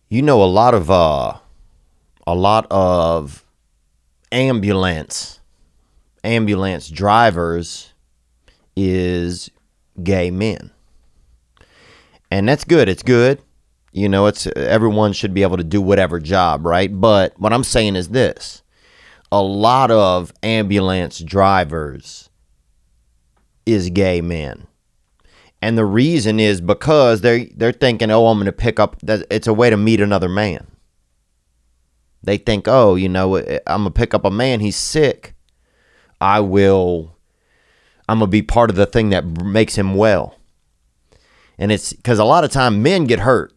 You know, a lot of ambulance drivers is gay men. And that's good. It's good. You know, it's everyone should be able to do whatever job, right? But what I'm saying is this. A lot of ambulance drivers is gay men. And the reason is because they're thinking, oh, I'm going to pick up, it's a way to meet another man. They think, oh, you know, I'm going to pick up a man, he's sick. I'm going to be part of the thing that makes him well. And it's because a lot of time men get hurt.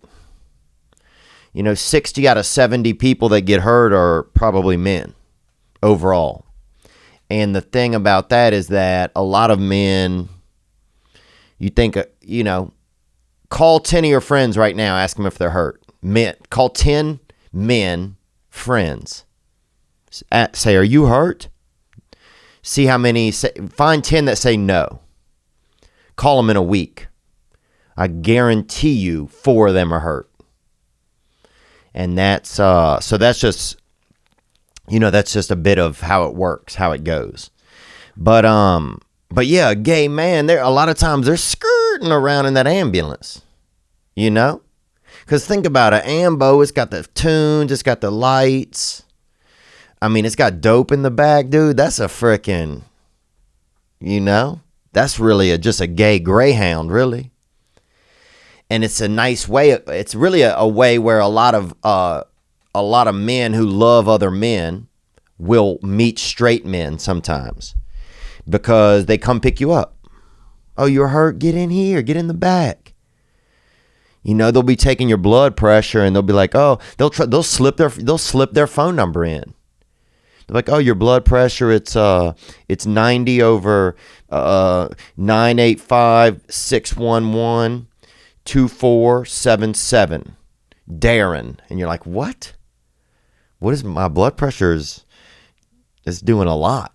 You know, 60 out of 70 people that get hurt are probably men overall. And the thing about that is that a lot of men, you think, you know, call 10 of your friends right now, ask them if they're hurt. Men, call 10 men friends. Say, are you hurt? See how many, find 10 that say no. Call them in a week. I guarantee you 4 of them are hurt. And that's, so that's just, you know, that's just a bit of how it works, how it goes. But yeah, a gay man, a lot of times they're skirting around in that ambulance, you know? Because think about it, Ambo, it's got the tunes, it's got the lights. I mean, it's got dope in the back, dude. That's a freaking, you know? That's really just a gay Greyhound, really. And it's a nice way. It's really a way where a lot of men who love other men will meet straight men sometimes because they come pick you up. Oh, you're hurt? Get in here. Get in the back. You know, they'll be taking your blood pressure and they'll be like, oh, they'll slip their phone number in. They're like, oh, your blood pressure, it's 90 over 985 611 2477 Darren. And you're like, what is my blood pressure is doing a lot.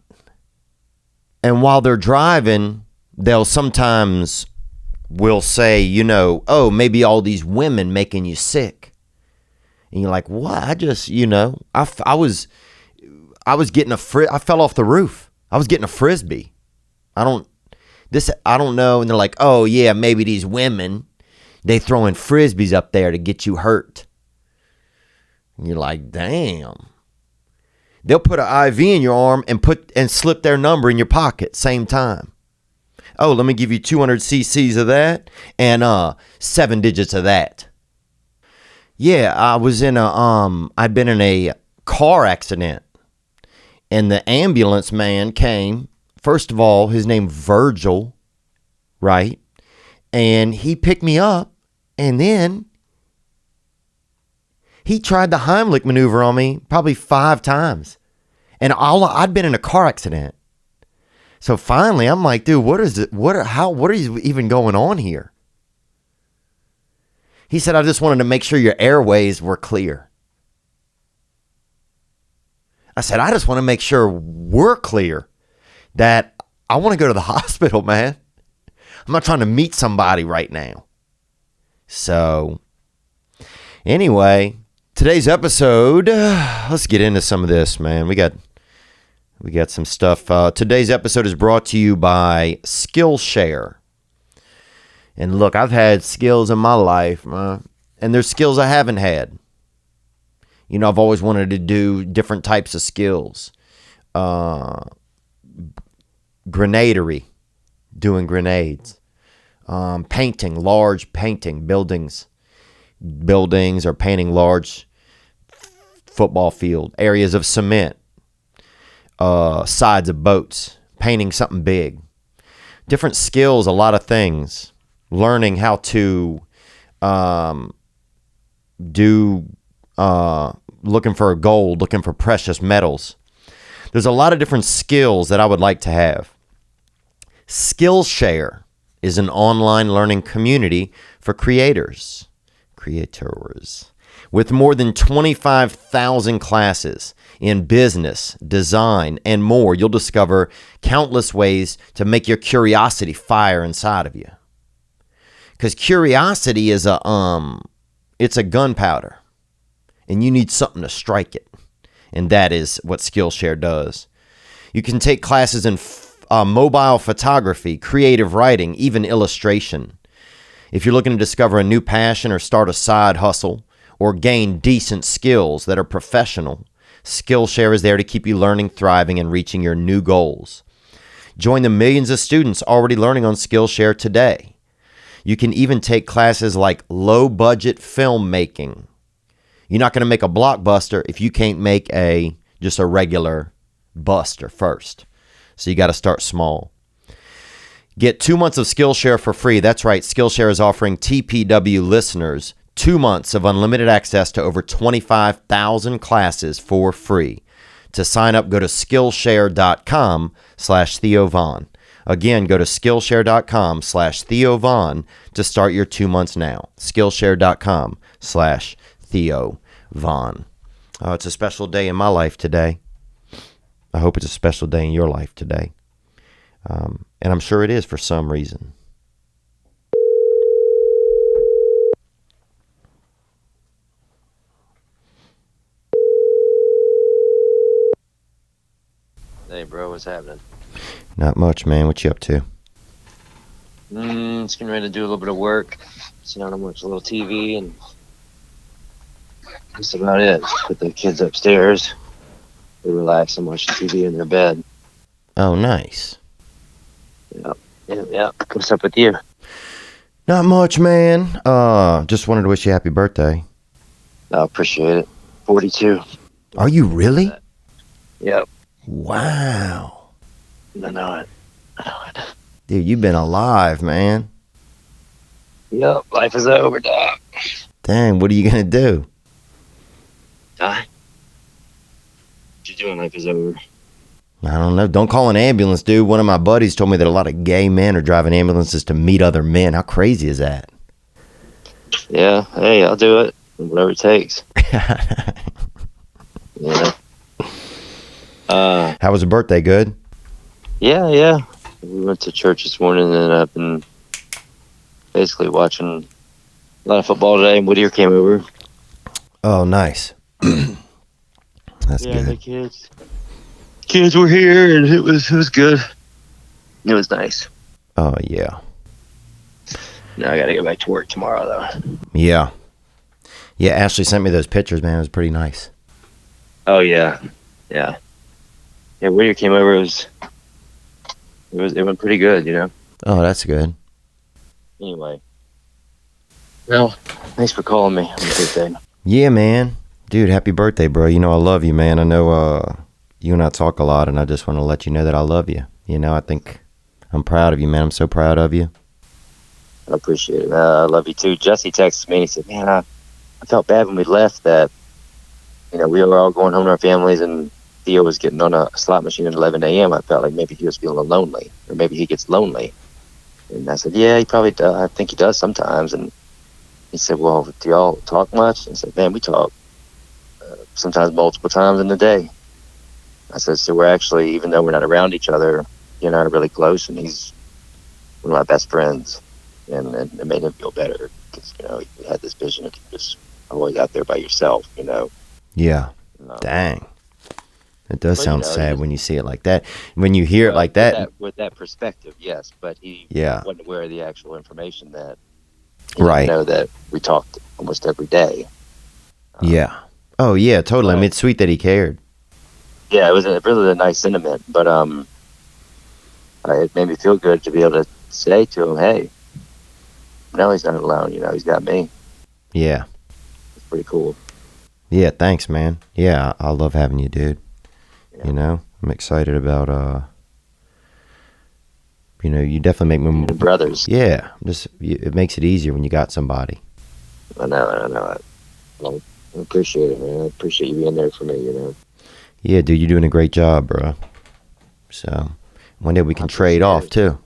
And while they're driving, they'll sometimes will say, you know, oh, maybe all these women making you sick. And you're like, what? I just, you know, I was getting I fell off the roof. I was getting a Frisbee. I don't know. And they're like, oh yeah, maybe these women, they throwing Frisbees up there to get you hurt. And you're like, damn. They'll put an IV in your arm and slip their number in your pocket same time. Oh, let me give you 200 cc's of that and 7 digits of that. Yeah, I'd been in a car accident and the ambulance man came. First of all, his name Virgil, right? And he picked me up and then he tried the Heimlich maneuver on me probably 5 times. And I'd been in a car accident. So finally, I'm like, dude, what is even going on here? He said, I just wanted to make sure your airways were clear. I said, I just want to make sure we're clear that I want to go to the hospital, man. I'm not trying to meet somebody right now. So anyway, today's episode, let's get into some of this, man. We got some stuff. Today's episode is brought to you by Skillshare. And look, I've had skills in my life, and there's skills I haven't had. You know, I've always wanted to do different types of skills. Grenadery, doing grenades. Painting, large painting, buildings or painting large football field, areas of cement. Sides of boats, painting something big, different skills, a lot of things, learning how to looking for gold, looking for precious metals. There's a lot of different skills that I would like to have. Skillshare is an online learning community for creators with more than 25,000 classes in business, design, and more. You'll discover countless ways to make your curiosity fire inside of you. Because curiosity is it's a gunpowder. and you need something to strike it. And that is what Skillshare does. You can take classes in mobile photography, creative writing, even illustration. If you're looking to discover a new passion or start a side hustle or gain decent skills that are professional, Skillshare is there to keep you learning, thriving, and reaching your new goals. Join the millions of students already learning on Skillshare today. You can even take classes like low-budget filmmaking. You're not going to make a blockbuster if you can't make just a regular buster first. So you got to start small. Get 2 months of Skillshare for free. That's right. Skillshare is offering TPW listeners 2 months of unlimited access to over 25,000 classes for free. To sign up, go to Skillshare.com/Theo Von. Again, go to Skillshare.com/Theo Von to start your 2 months now. Skillshare.com/Theo Von. Oh, it's a special day in my life today. I hope it's a special day in your life today. And I'm sure it is for some reason. Hey, bro, what's happening? Not much, man. What you up to? Just getting ready to do a little bit of work. Sit down and watch a little TV, and that's about it. Put the kids upstairs. They relax and watch the TV in their bed. Oh, nice. Yeah. What's up with you? Not much, man. Just wanted to wish you a happy birthday. I appreciate it. 42. Are you really? Yep. Wow. I know it. Dude, you've been alive, man. Yep. Life is over, dog. Dang, what are you going to do? Die? What you doing? Life is over. I don't know. Don't call an ambulance, dude. One of my buddies told me that a lot of gay men are driving ambulances to meet other men. How crazy is that? Yeah. Hey, I'll do it. Whatever it takes. Yeah. How was the birthday? Good? Yeah. We went to church this morning, and I've been basically watching a lot of football today, and Whittier came over. Oh, nice. That's good. The kids were here, and it was good. It was nice. Oh, yeah. Now I got to go back to work tomorrow, though. Yeah. Yeah, Ashley sent me those pictures, man. It was pretty nice. Oh, yeah. Yeah, Whittier came over. It went pretty good, you know. Oh, that's good. Anyway. Well, thanks for calling me on your birthday. Yeah, man. Dude, happy birthday, bro. You know I love you, man. I know you and I talk a lot, and I just want to let you know that I love you. You know, I think I'm proud of you, man. I'm so proud of you. I appreciate it. I love you, too. Jesse texted me, and he said, man, I felt bad when we left that, you know, we were all going home to our families, and Theo was getting on a slot machine at 11 a.m. I felt like maybe he was feeling lonely, or maybe he gets lonely. And I said, yeah, he probably does. I think he does sometimes. And he said, well, do y'all talk much? And I said, man, we talk sometimes multiple times in the day. I said, so we're actually, even though we're not around each other, you know, really close, and he's one of my best friends. And it made him feel better because, you know, he had this vision of just always out there by yourself, you know. Yeah. Dang. It does sound sad when you see it like that. When you hear it like that. With that perspective, yes. But he wasn't aware of the actual information that right. Know that we talked almost every day. Yeah. Oh, yeah, totally. I mean, it's sweet that he cared. Yeah, it was really a nice sentiment. But it made me feel good to be able to say to him, hey, no, he's not alone. You know, he's got me. Yeah. It's pretty cool. Yeah, thanks, man. Yeah, I love having you, dude. Yeah. You know, I'm excited about, you know, you definitely make me... brothers. Yeah, it makes it easier when you got somebody. I know. I appreciate it, man. I appreciate you being there for me, you know. Yeah, dude, you're doing a great job, bro. So, one day we can trade off, too.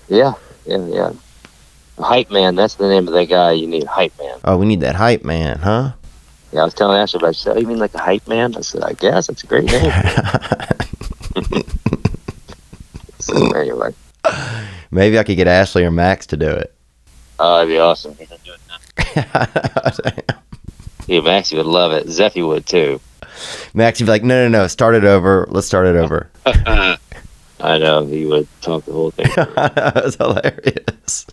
Yeah. Hype man, that's the name of the guy you need, hype man. Oh, we need that hype man, huh? Yeah, I was telling Ashley about it. She said, oh, you mean like a hype man? I said, I guess. That's a great name. So, anyway. Maybe I could get Ashley or Max to do it. Oh, that'd be awesome. Dude, Maxie would love it. Zeffy would too. Max would be like, no, start it over. Let's start it over. I know, he would talk the whole thing. That was hilarious.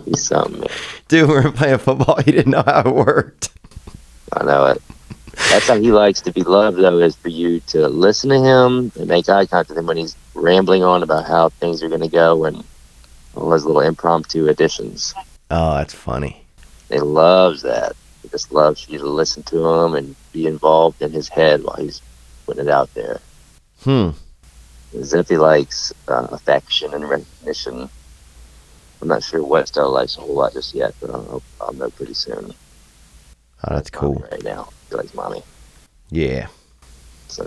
He's something, man. Dude, we were playing football. He didn't know how it worked. I know it. That's how he likes to be loved, though, is for you to listen to him and make eye contact with him when he's rambling on about how things are going to go and all those little impromptu additions. Oh, that's funny. He loves that. He just loves you to listen to him and be involved in his head while he's putting it out there. Zeffy likes affection and recognition. I'm not sure what Stella likes a whole lot just yet, but I'll know pretty soon. Oh, that's cool. Right now, he likes mommy. Yeah. So,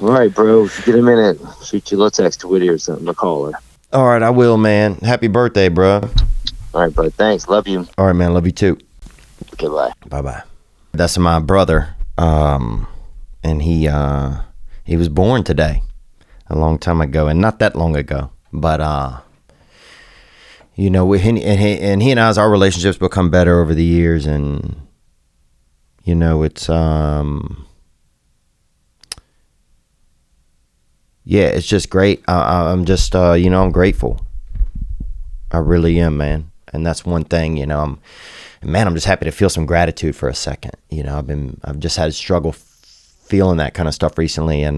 all right, bro. If you get a minute, shoot you a little text to Woody or something, or call her. All right, I will, man. Happy birthday, bro. All right, bud. Thanks. Love you. All right, man. Love you too. Okay, bye. Bye-bye. That's my brother. And he was born today, a long time ago, and not that long ago. But you know, he and I's, our relationships become better over the years, and you know, it's yeah, it's just great. I'm just you know, I'm grateful. I really am, man. And that's one thing, you know, I'm just happy to feel some gratitude for a second. You know, I've just had a struggle feeling that kind of stuff recently, and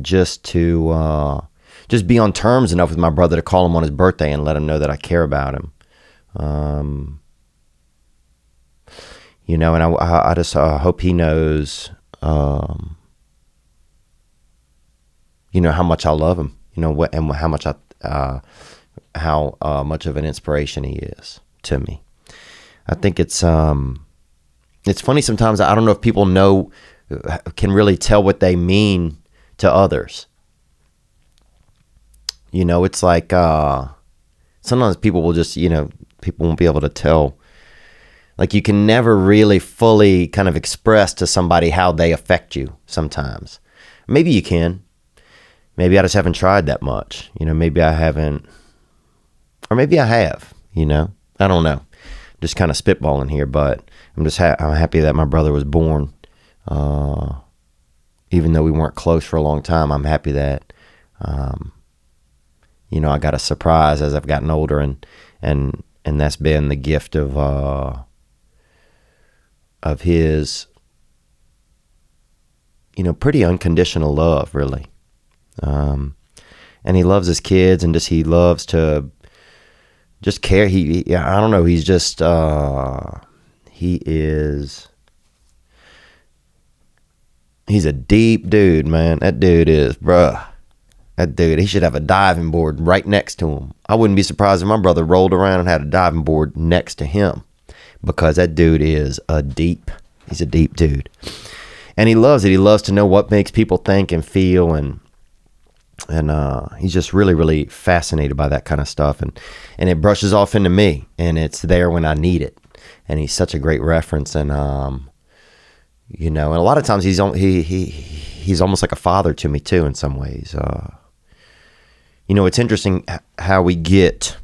just to just be on terms enough with my brother to call him on his birthday and let him know that I care about him. You know, and I just hope he knows, you know, how much I love him, you know, and how much how much of an inspiration he is to me. I think it's funny sometimes. I don't know if people can really tell what they mean to others. You know, it's like sometimes people will just, you know, people won't be able to tell. Like, you can never really fully kind of express to somebody how they affect you sometimes. Maybe you can. Maybe I just haven't tried that much. You know, maybe I haven't. Or maybe I have, you know. I don't know. Just kind of spitballing here, but I'm just I'm happy that my brother was born. Even though we weren't close for a long time, I'm happy that, you know, I got a surprise as I've gotten older, and that's been the gift of his, you know, pretty unconditional love, really. And he loves his kids, and he loves to just care. I don't know. He's just, he's a deep dude, man. That dude is, bruh. That dude, he should have a diving board right next to him. I wouldn't be surprised if my brother rolled around and had a diving board next to him, because that dude is he's a deep dude. And he loves it. He loves to know what makes people think and feel, and he's just really, really fascinated by that kind of stuff, and it brushes off into me, and it's there when I need it. And he's such a great reference, and you know, and a lot of times he's almost like a father to me too in some ways. You know, it's interesting how we get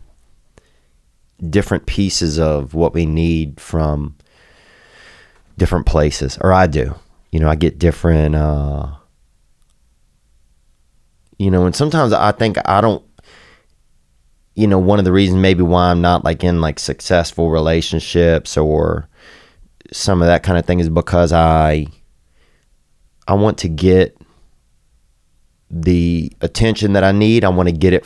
different pieces of what we need from different places, or I do. You know, I get different. You know, and sometimes I think I don't, you know, one of the reasons maybe why I'm not like in like successful relationships or some of that kind of thing is because I want to get the attention that I need. I want to get it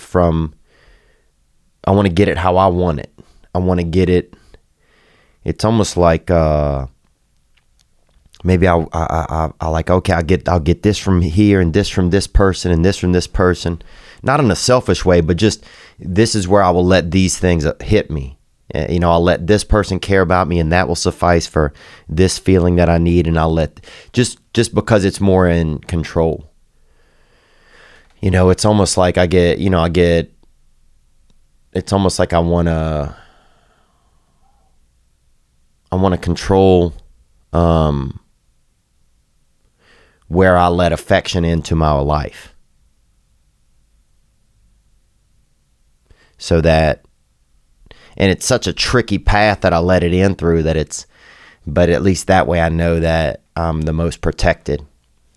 how I want it. I want to get it. It's almost like, maybe I like, okay, I'll get this from here and this from this person and this from this person. Not in a selfish way, but just this is where I will let these things hit me. You know, I'll let this person care about me, and that will suffice for this feeling that I need. And I'll let just because it's more in control. You know, it's almost like it's almost like I want to control where I let affection into my life, so that, And it's such a tricky path that I let it in through but at least that way I know that I'm the most protected.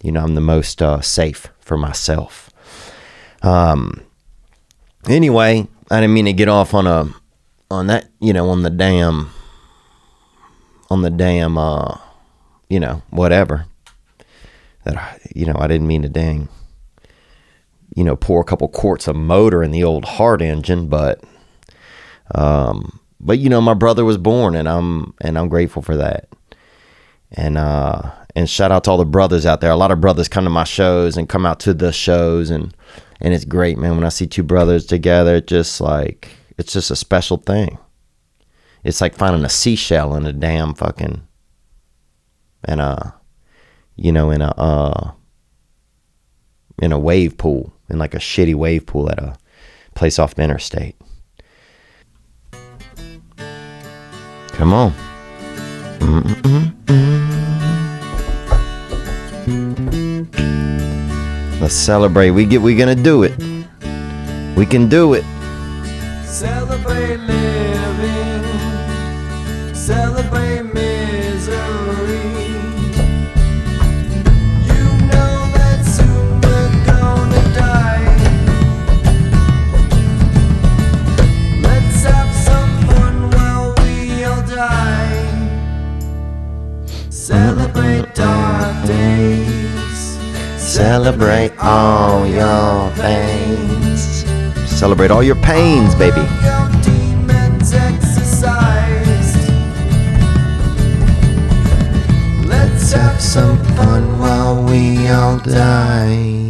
I'm the most safe for myself. Anyway, I didn't mean to get off on the damn, whatever. That, I didn't mean to pour a couple quarts of motor in the old heart engine, but my brother was born, and I'm grateful for that. And shout out to all the brothers out there. A lot of brothers come to my shows and come out to the shows, and it's great, man. When I see two brothers together, it's just a special thing. It's like finding a seashell in a damn fucking, in a wave pool, in like a shitty wave pool at a place off the interstate. Come on. Let's celebrate. We're gonna do it. We can do it. Celebrate living, celebrate misery. You know that soon we're gonna die. Let's have some fun while we all die. Celebrate dark days. Celebrate all your things. Celebrate all your pains, baby. Your demons exercised. Let's have some fun while we all die.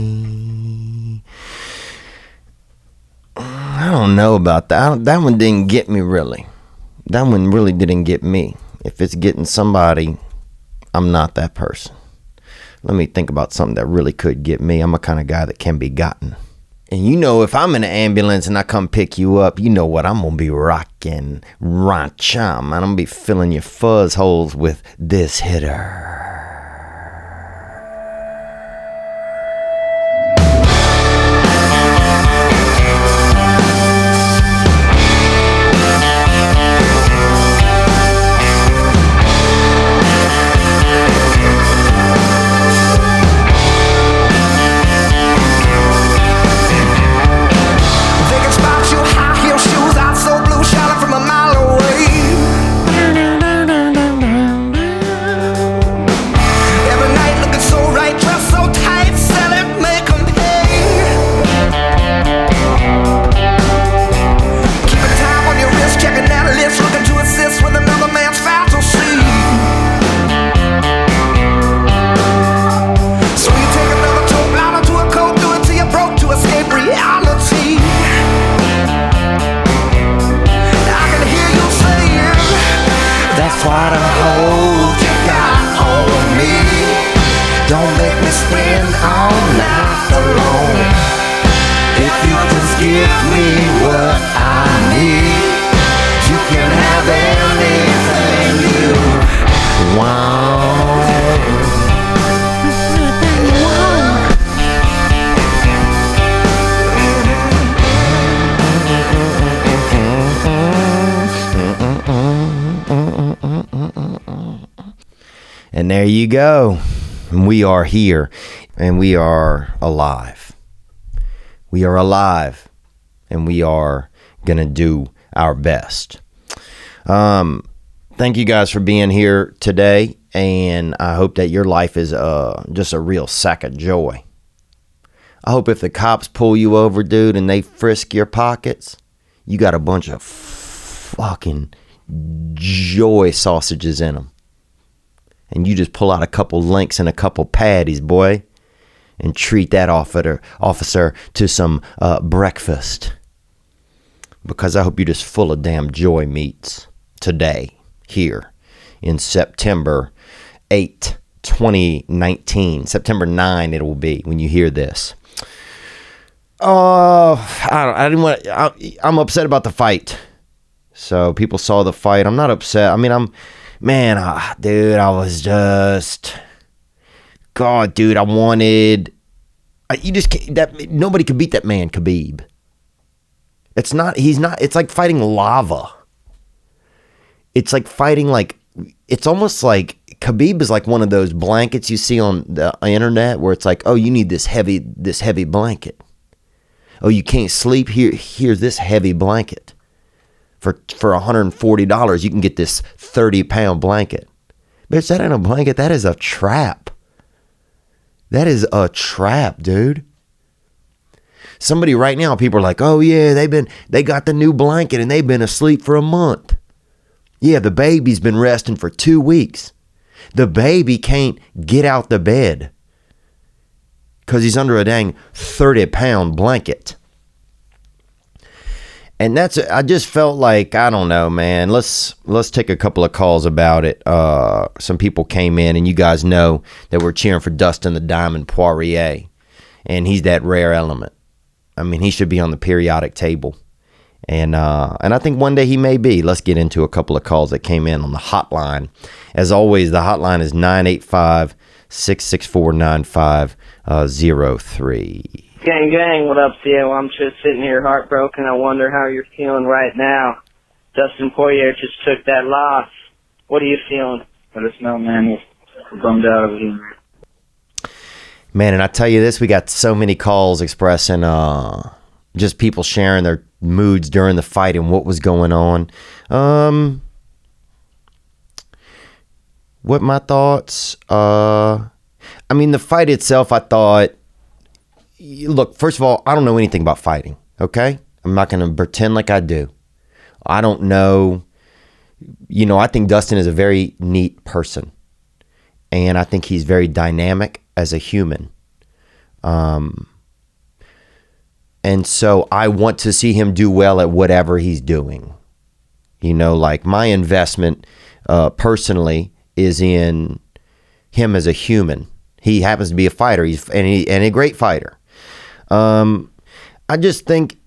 I don't know about that. That one didn't get me, really. That one really didn't get me. If it's getting somebody, I'm not that person. Let me think about something that really could get me. I'm a kind of guy that can be gotten. And if I'm in an ambulance and I come pick you up, you know what? I'm going to be rocking rancham. And I'm going to be filling your fuzz holes with this hitter. And there you go. We are here, and we are alive. We are alive, and we are going to do our best. Thank you guys for being here today, and I hope that your life is just a real sack of joy. I hope if the cops pull you over, dude, and they frisk your pockets, you got a bunch of fucking joy sausages in them. And you just pull out a couple links and a couple patties, boy, and treat that officer to some breakfast. Because I hope you're just full of damn joy meats today, here in September 8, 2019. September 9 it will be when you hear this. I'm upset about the fight. So people saw the fight. I'm not upset. I mean, dude, I was just, God, dude, nobody could beat that man, Khabib. It's like fighting lava. it's like fighting, like, it's almost like Khabib is like one of those blankets you see on the internet where it's like, oh, you need this heavy blanket. Oh, you can't sleep here. Here's this heavy blanket. For $140, you can get this 30-pound blanket. Bitch, that ain't a blanket. That is a trap. That is a trap, dude. Somebody right now, people are like, oh yeah, they got the new blanket and they've been asleep for a month. Yeah, the baby's been resting for 2 weeks. The baby can't get out the bed because he's under a dang 30-pound blanket. And I just felt like, I don't know, man. Let's take a couple of calls about it. Some people came in, and you guys know that we're cheering for Dustin the Diamond Poirier, and he's that rare element. I mean, he should be on the periodic table, and I think one day he may be. Let's get into a couple of calls that came in on the hotline. As always, the hotline is 985-664-9503. Gang, gang, what up, Theo? I'm just sitting here heartbroken. I wonder how you're feeling right now. Dustin Poirier just took that loss. What are you feeling? Let us know, man. We're bummed out over here. Man, and I tell you this, we got so many calls expressing just people sharing their moods during the fight and what was going on. What my thoughts? I mean, the fight itself, I thought, look, first of all, I don't know anything about fighting, okay? I'm not going to pretend like I do. I don't know. You know, I think Dustin is a very neat person. And I think he's very dynamic as a human. And so I want to see him do well at whatever he's doing. You know, like my investment personally is in him as a human. He happens to be a fighter. He's a great fighter. I just think,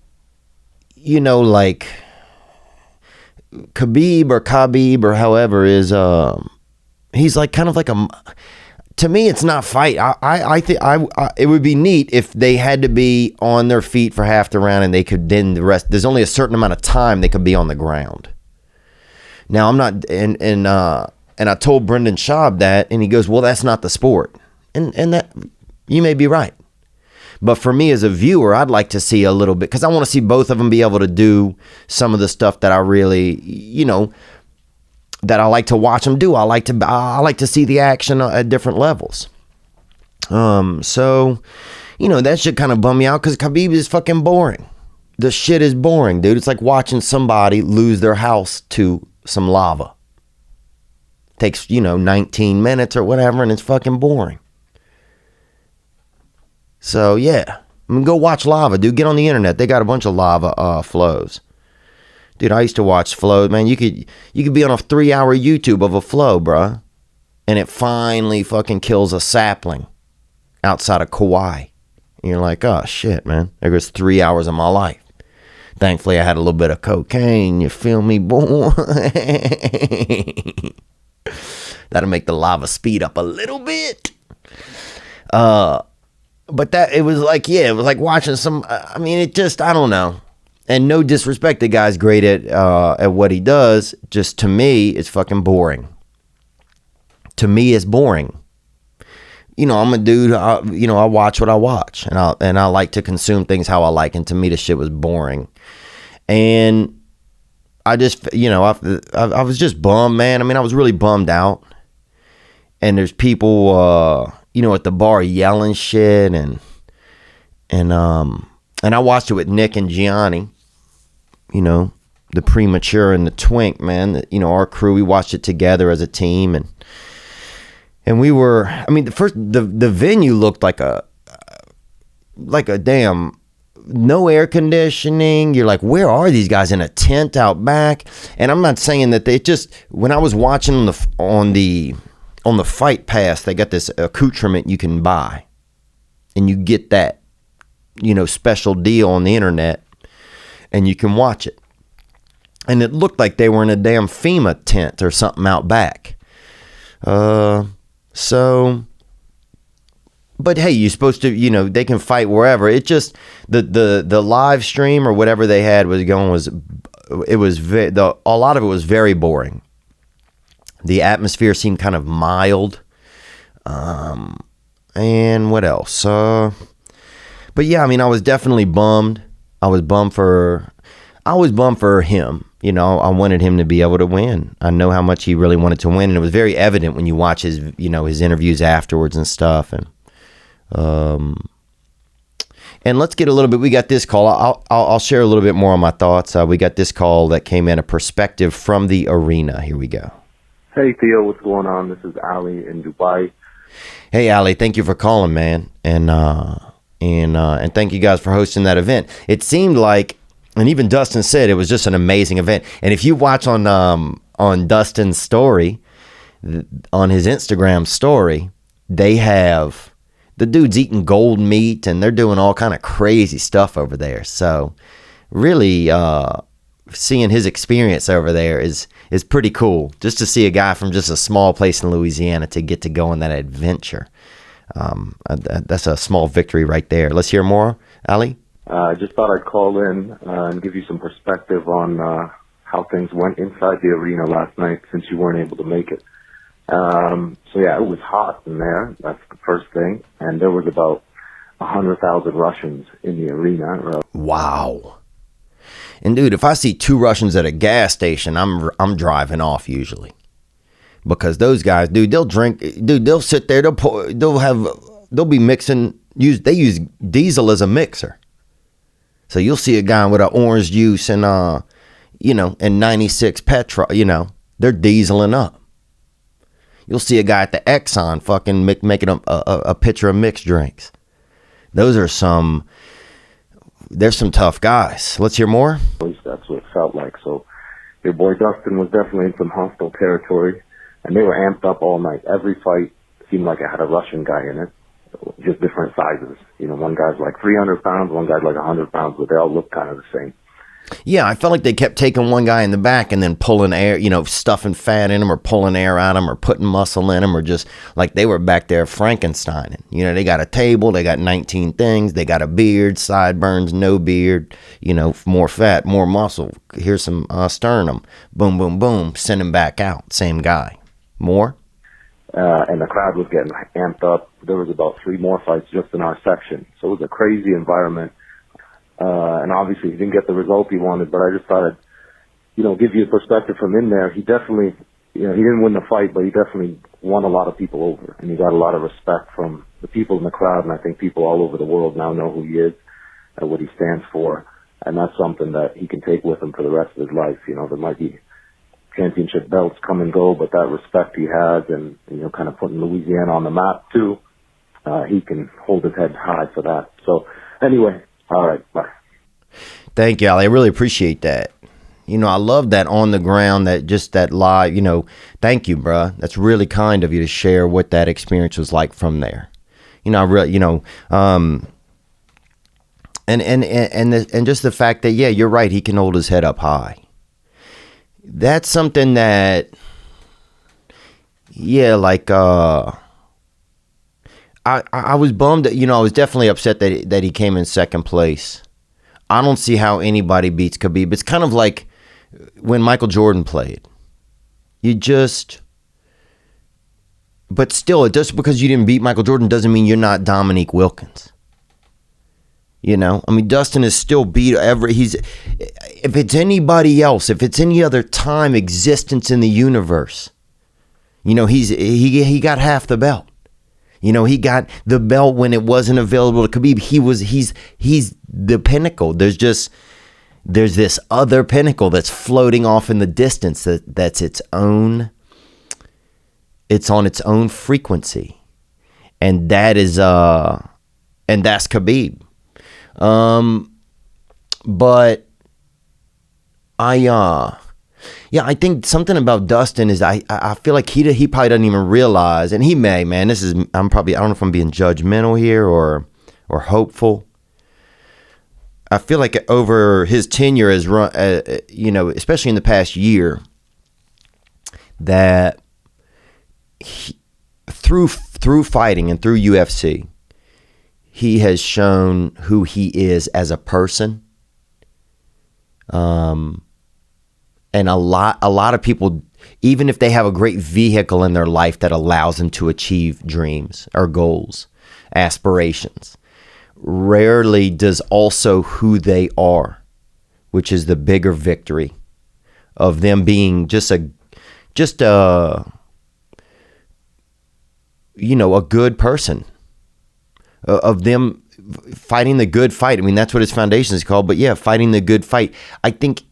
you know, like Khabib or however is, he's like kind of like to me, it's not fight. I think it would be neat if they had to be on their feet for half the round and they could then the rest. There's only a certain amount of time they could be on the ground. Now I'm not, and I told Brendan Schaub that, and he goes, well, that's not the sport. And that, you may be right. But for me as a viewer, I'd like to see a little bit, because I want to see both of them be able to do some of the stuff that I really, you know, that I like to watch them do. I like to see the action at different levels. So, you know, that should kind of bum me out because Khabib is fucking boring. The shit is boring, dude. It's like watching somebody lose their house to some lava. Takes, 19 minutes or whatever, and it's fucking boring. So, yeah. I mean, go watch lava, dude. Get on the internet. They got a bunch of lava flows. Dude, I used to watch flows. Man, you could be on a 3-hour YouTube of a flow, bruh. And it finally fucking kills a sapling outside of Kauai. And you're like, oh, shit, man. There goes 3 hours of my life. Thankfully, I had a little bit of cocaine. You feel me, boy? That'll make the lava speed up a little bit. But it was like watching some, I mean, it just, I don't know. And no disrespect, the guy's great at what he does. Just to me, it's fucking boring. To me, it's boring. I'm a dude, I watch what I watch. And I like to consume things how I like. And to me, the shit was boring. And I just, I was just bummed, man. I mean, I was really bummed out. And there's people, at the bar yelling shit. And I watched it with Nick and Gianni, the Premature and the Twink, man. Our crew, we watched it together as a team. And we were, I mean, the venue looked like a damn, no air conditioning. You're like, where are these guys, in a tent out back? And I'm not saying that they just, when I was watching on the Fight Pass, they got this accoutrement you can buy. And you get that, special deal on the internet. And you can watch it. And it looked like they were in a damn FEMA tent or something out back. So, but hey, you're supposed to, they can fight wherever. It just, the live stream or whatever they had was going, a lot of it was very boring. The atmosphere seemed kind of mild. And what else? But yeah, I mean, I was definitely bummed. I was bummed for him. You know, I wanted him to be able to win. I know how much he really wanted to win, and it was very evident when you watch his, his interviews afterwards and stuff. And let's get a little bit. We got this call. I'll share a little bit more on my thoughts. We got this call that came in, a perspective from the arena. Here we go. Hey Theo, what's going on? This is Ali in Dubai. Hey Ali, thank you for calling, man, and thank you guys for hosting that event. It seemed like, and even Dustin said it was just an amazing event. And if you watch on Dustins Story, on his Instagram story, they have the dude's eating gold meat and they're doing all kind of crazy stuff over there. So really, seeing his experience over there is pretty cool. Just to see a guy from just a small place in Louisiana to get to go on that adventure. That's a small victory right there. Let's hear more, Ali. I just thought I'd call in and give you some perspective on how things went inside the arena last night since you weren't able to make it. So yeah, it was hot in there. That's the first thing. And there was about 100,000 Russians in the arena. Wow. And dude, if I see 2 Russians at a gas station, I'm driving off usually, because those guys, dude, they'll drink, dude, they'll sit there, they'll be mixing. They use diesel as a mixer. So you'll see a guy with an orange juice and and 96 petrol, they're dieseling up. You'll see a guy at the Exxon fucking making a pitcher of mixed drinks. There's some tough guys. Let's hear more. At least that's what it felt like. So your boy Dustin was definitely in some hostile territory, and they were amped up all night. Every fight seemed like it had a Russian guy in it, just different sizes. One guy's like 300 pounds, one guy's like 100 pounds, but they all look kind of the same. Yeah, I felt like they kept taking one guy in the back and then pulling air, stuffing fat in him or pulling air out of him or putting muscle in him, or just like they were back there Frankensteining. They got a table, they got 19 things, they got a beard, sideburns, no beard, more fat, more muscle. Here's some sternum. Boom, boom, boom. Send him back out. Same guy. More? And the crowd was getting amped up. There was about 3 more fights just in our section. So it was a crazy environment. And obviously he didn't get the result he wanted, but I just thought I'd, give you a perspective from in there. He definitely, he didn't win the fight, but he definitely won a lot of people over. And he got a lot of respect from the people in the crowd. And I think people all over the world now know who he is and what he stands for. And that's something that he can take with him for the rest of his life. There might be championship belts come and go, but that respect he has and, kind of putting Louisiana on the map too, he can hold his head high for that. So anyway, all right, bye. Thank you, Ali. I really appreciate that. I love that on the ground, that live, thank you, bruh. That's really kind of you to share what that experience was like from there. I really, and just the fact that, yeah, you're right. He can hold his head up high. That's something that, yeah, like, I was bummed that, I was definitely upset that he came in second place. I don't see how anybody beats Khabib. It's kind of like when Michael Jordan played. But still, just because you didn't beat Michael Jordan doesn't mean you're not Dominique Wilkins. Dustin is still beat if it's anybody else, if it's any other time existence in the universe, he got half the belt. He got the belt when it wasn't available to Khabib. He's the pinnacle. There's this other pinnacle that's floating off in the distance that's it's on its own frequency. And that's Khabib. But I think something about Dustin is I feel like he probably doesn't even realize, and he may, man. I don't know if I'm being judgmental here or hopeful. I feel like over his tenure as especially in the past year, that through fighting and through UFC, he has shown who he is as a person. And a lot of people, even if they have a great vehicle in their life that allows them to achieve dreams or goals, aspirations, rarely does also who they are, which is the bigger victory of them being just a a good person, of them fighting the good fight. I mean, that's what his foundation is called, but yeah, fighting the good fight. I think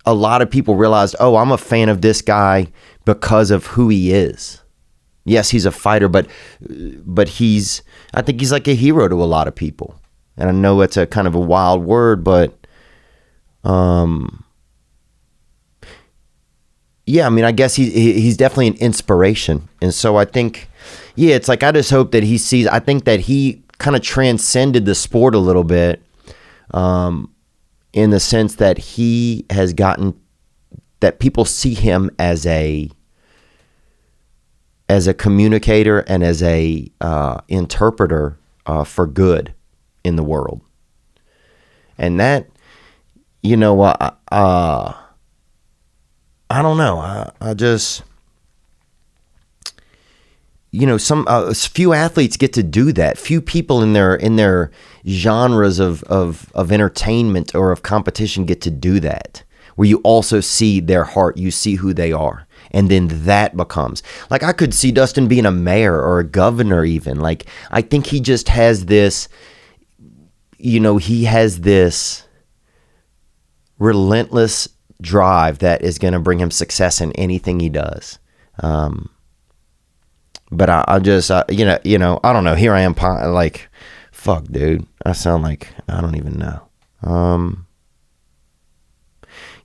a lot of people realized, oh, I'm a fan of this guy because of who he is. Yes, he's a fighter, but I think he's like a hero to a lot of people. And I know it's a kind of a wild word, but yeah, I mean, I guess he's definitely an inspiration. And so I think, yeah, it's like, I just hope that he sees, I think that he kind of transcended the sport a little bit, in the sense that he has gotten, that people see him as a communicator and as a interpreter for good in the world. And that, I don't know. I just, some few athletes get to do that. Few people in their genres of entertainment or of competition get to do that, where you also see their heart, you see who they are. And then that becomes, like, I could see Dustin being a mayor or a governor even. Like, I think he just has this, he has this relentless drive that is going to bring him success in anything he does. But I just, I don't know. Here I am, like, fuck, dude. I sound like, I don't even know.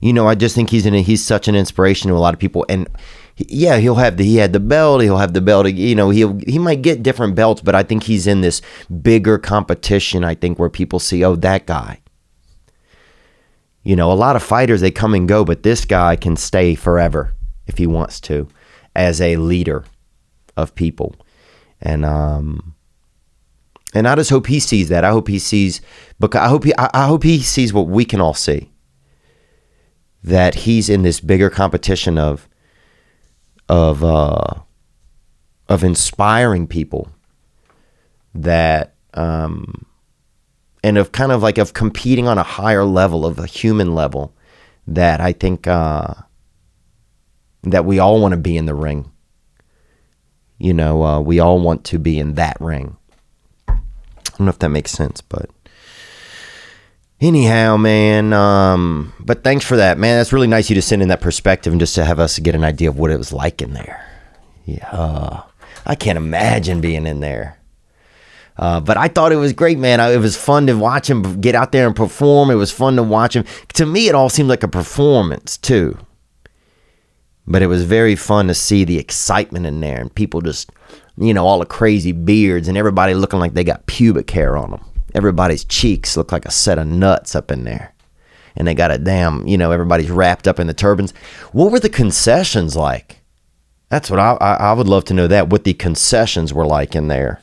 I just think he's such an inspiration to a lot of people. And yeah, he had the belt. He'll have the belt. He might get different belts, but I think he's in this bigger competition. I think where people see, oh, that guy. A lot of fighters, they come and go, but this guy can stay forever if he wants to, as a leader of people. And I just hope he sees that. I hope he sees, because I hope he sees what we can all see, that he's in this bigger competition of inspiring people, that and of kind of like of competing on a higher level, of a human level, that I think that we all want to be in the ring. We all want to be in that ring. I don't know if that makes sense, but anyhow, man, but thanks for that, man. That's really nice of you to send in that perspective and just to have us get an idea of what it was like in there. Yeah, I can't imagine being in there. But I thought it was great, man. It was fun to watch him get out there and perform. It was fun to watch him. To me, it all seemed like a performance, too. But it was very fun to see the excitement in there, and people just, all the crazy beards, and everybody looking like they got pubic hair on them. Everybody's cheeks look like a set of nuts up in there. And they got a damn, everybody's wrapped up in the turbans. What were the concessions like? That's what I would love to know, that, what the concessions were like in there.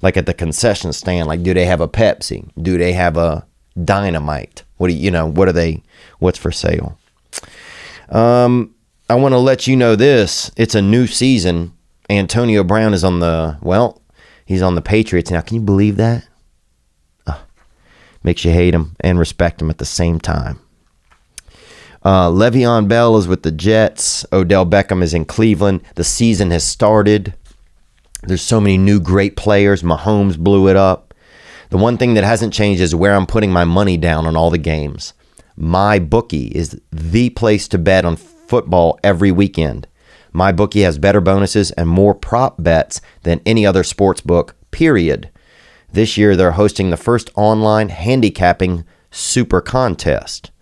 Like at the concession stand, like, do they have a Pepsi? Do they have a Dynamite? What are they, what's for sale? I want to let you know this. It's a new season. Antonio Brown is he's on the Patriots now. Can you believe that? Makes you hate him and respect him at the same time. Le'Veon Bell is with the Jets. Odell Beckham is in Cleveland. The season has started. There's so many new great players. Mahomes blew it up. The one thing that hasn't changed is where I'm putting my money down on all the games. My bookie is the place to bet on football every weekend. My bookie has better bonuses and more prop bets than any other sports book, period. This year, they're hosting the first online handicapping super contest.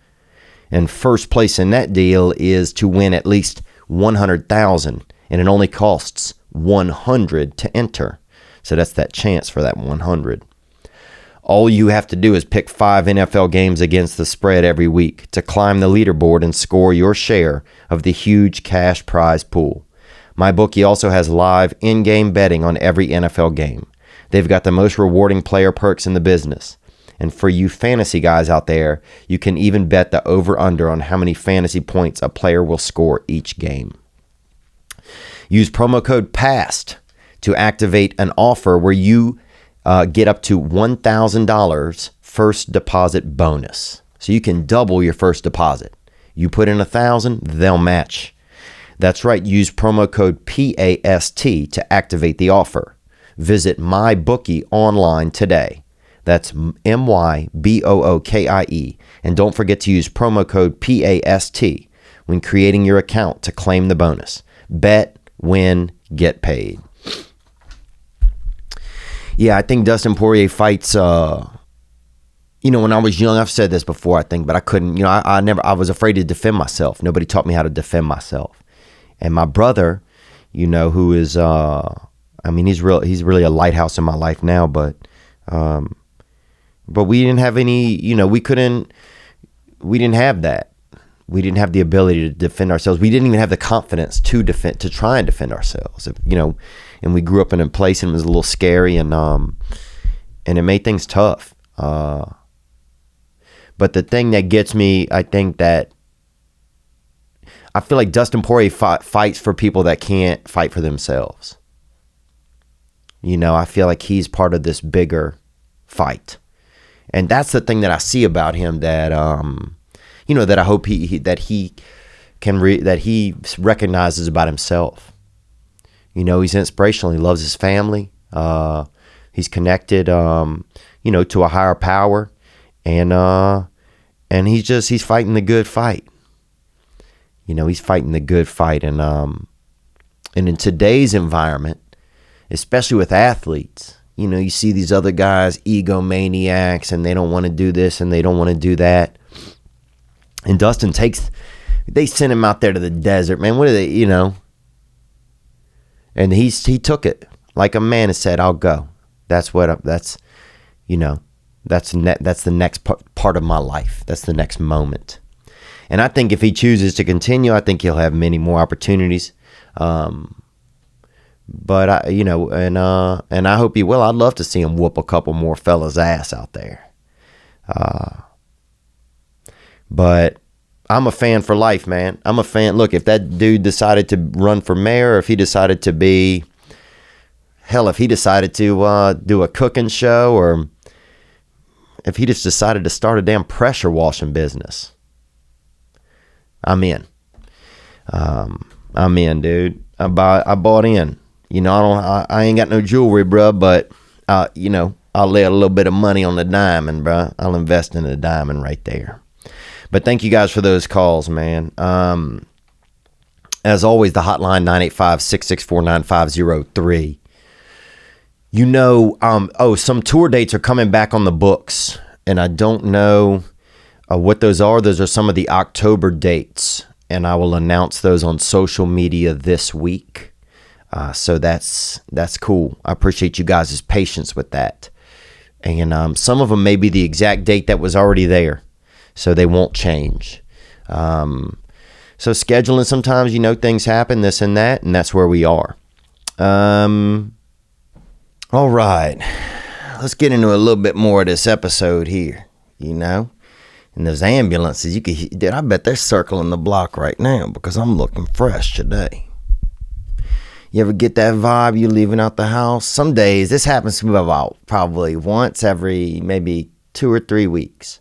And first place in that deal is to win at least $100,000, and it only costs $100 to enter. So that's that chance for that $100. All you have to do is pick 5 NFL games against the spread every week to climb the leaderboard and score your share of the huge cash prize pool. MyBookie also has live in-game betting on every NFL game. They've got the most rewarding player perks in the business. And for you fantasy guys out there, you can even bet the over-under on how many fantasy points a player will score each game. Use promo code PAST to activate an offer where you get up to $1,000 first deposit bonus. So you can double your first deposit. You put in $1,000, they'll match. That's right. Use promo code PAST to activate the offer. Visit MyBookie online today. That's MYBOOKIE. And don't forget to use promo code PAST when creating your account to claim the bonus. Bet, win, get paid. Yeah, I think Dustin Poirier fights, when I was young, I've said this before, I think, but I couldn't, I was afraid to defend myself. Nobody taught me how to defend myself. And my brother, who is, he's really a lighthouse in my life now, but we didn't have any, we didn't have that. We didn't have the ability to defend ourselves. We didn't even have the confidence to try and defend ourselves. And we grew up in a place and it was a little scary and it made things tough. But the thing that gets me, I think that I feel like Dustin Poirier fights for people that can't fight for themselves. I feel like he's part of this bigger fight. And that's the thing that I see about him that, that I hope he recognizes about himself. He's inspirational. He loves his family. He's connected, to a higher power. And he's fighting the good fight. He's fighting the good fight. And in today's environment, especially with athletes, you see these other guys, egomaniacs, and they don't want to do this and they don't want to do that. And Dustin they sent him out there to the desert, man. What are they, And he took it like a man and said, "I'll go." That's the next part of my life. That's the next moment. And I think if he chooses to continue, I think he'll have many more opportunities. But I hope he will. I'd love to see him whoop a couple more fellas' ass out there. But I'm a fan for life, man. I'm a fan. Look, if that dude decided to run for mayor, if he decided to be, if he decided to do a cooking show, or if he just decided to start a damn pressure washing business, I'm in. I'm in, dude. I bought in. I ain't got no jewelry, bro, but I'll lay a little bit of money on the diamond, bro. I'll invest in a diamond right there. But thank you guys for those calls, man. As always, the hotline 985-664-9503. Some tour dates are coming back on the books, and I don't know what those are. Those are some of the October dates, and I will announce those on social media this week. So that's cool. I appreciate you guys' patience with that. And some of them may be the exact date that was already there, so they won't change. So scheduling, sometimes, things happen, this and that, and that's where we are. All right. Let's get into a little bit more of this episode here, And those ambulances, dude, I bet they're circling the block right now because I'm looking fresh today. You ever get that vibe? You leaving out the house? Some days, this happens to me about probably once every maybe 2 or 3 weeks.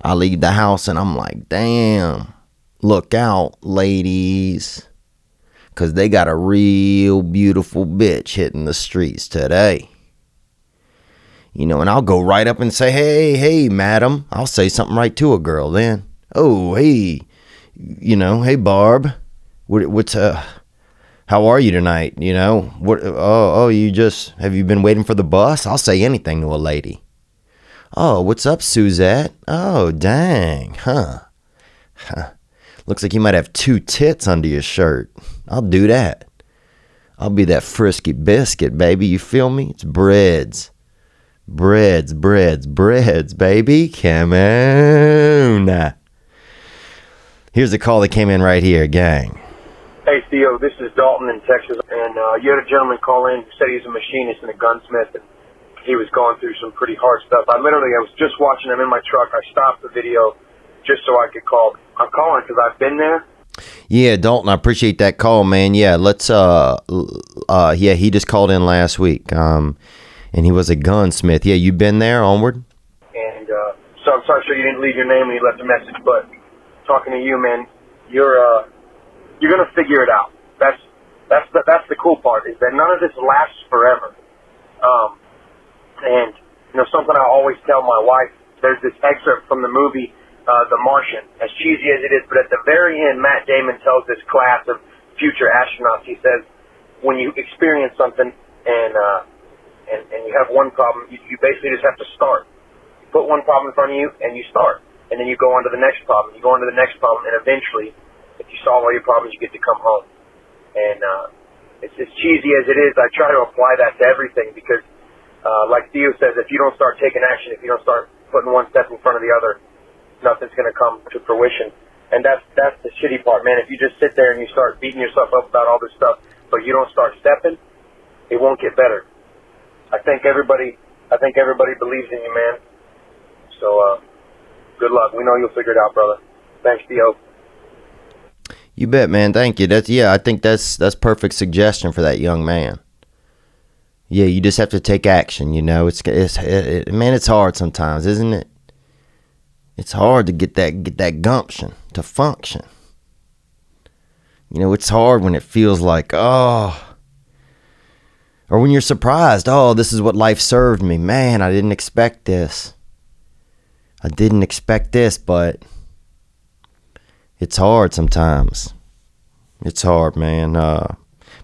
I leave the house and I'm like, damn, look out, ladies. Because they got a real beautiful bitch hitting the streets today. And I'll go right up and say, hey, madam. I'll say something right to a girl then. Oh, hey, hey, Barb. What's, how are you tonight? What, have you been waiting for the bus? I'll say anything to a lady. Oh, what's up, Suzette? Oh, dang, huh? Looks like you might have 2 tits under your shirt. I'll do that. I'll be that frisky biscuit, baby. You feel me? It's breads, baby. Come on. Here's a call that came in right here, gang. Hey, Theo, this is Dalton in Texas, and you had a gentleman call in who said he's a machinist and a gunsmith, and he was going through some pretty hard stuff. I was just watching him in my truck. I stopped the video just so I could call. I'm calling because I've been there. Yeah, Dalton, I appreciate that call, man. Yeah, let's yeah, he just called in last week. And he was a gunsmith. Yeah, you been there, Onward? And so I'm sorry, sure you didn't leave your name when you left a message, but talking to you, man, you're gonna figure it out. That's the cool part, is that none of this lasts forever. And something I always tell my wife. There's this excerpt from the movie The Martian, as cheesy as it is, but at the very end, Matt Damon tells this class of future astronauts. He says, when you experience something and you have one problem, you basically just have to start. You put one problem in front of you and you start, and then you go on to the next problem. You go on to the next problem, and eventually, if you solve all your problems, you get to come home. And it's as cheesy as it is, I try to apply that to everything because, like Theo says, if you don't start taking action, if you don't start putting one step in front of the other, nothing's going to come to fruition. And that's the shitty part, man. If you just sit there and you start beating yourself up about all this stuff, but you don't start stepping, it won't get better. I think everybody believes in you, man. So, good luck. We know you'll figure it out, brother. Thanks, Theo. You bet, man. Thank you. I think that's perfect suggestion for that young man. Yeah, you just have to take action. Man, it's hard sometimes, isn't it? It's hard to get that gumption to function. It's hard when it feels like, or when you're surprised, this is what life served me. Man, I didn't expect this. But it's hard sometimes. It's hard, man.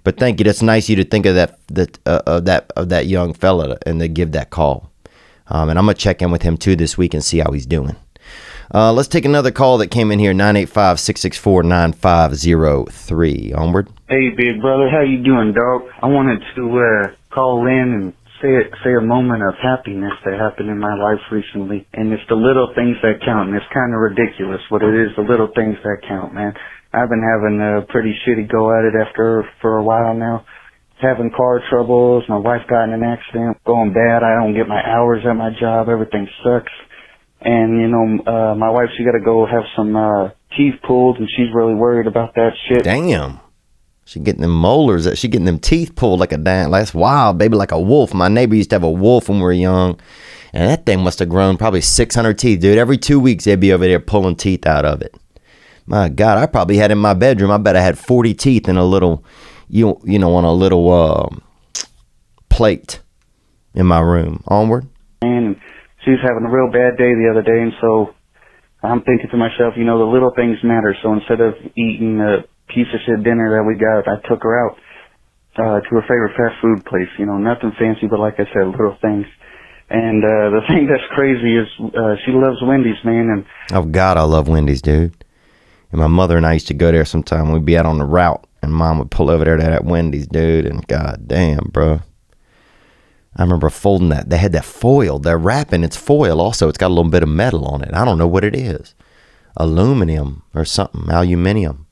But thank you. That's nice of you to think of that young fella and to give that call. And I'm gonna check in with him too this week and see how he's doing. Let's take another call that came in here, 985-664-9503. Onward. Hey, big brother, how you doing, dog? I wanted to call in and say a moment of happiness that happened in my life recently. And it's the little things that count, and it's kind of ridiculous, but it is the little things that count, man. I've been having a pretty shitty go at it for a while now. Having car troubles, my wife got in an accident, going bad, I don't get my hours at my job, everything sucks. And, my wife, she gotta go have some teeth pulled, and she's really worried about that shit. Damn. She getting them molars, she getting them teeth pulled like a damn, that's wild, baby, like a wolf. My neighbor used to have a wolf when we were young, and that thing must have grown probably 600 teeth, dude. Every 2 weeks, they'd be over there pulling teeth out of it. My God, I probably had in my bedroom, I bet I had 40 teeth in a little, on a little plate in my room. Onward. And she was having a real bad day the other day, and so I'm thinking to myself, the little things matter. So instead of eating a piece of shit dinner that we got, I took her out to her favorite fast food place. Nothing fancy, but like I said, little things. And the thing that's crazy is she loves Wendys, man. And oh, God, I love Wendys, dude. And my mother and I used to go there sometime. We'd be out on the route, and Mom would pull over there to that Wendys, dude. And God damn, bro. I remember folding that. They had that foil. They're wrapping. It's foil also. It's got a little bit of metal on it. I don't know what it is. Aluminum or something. Aluminium.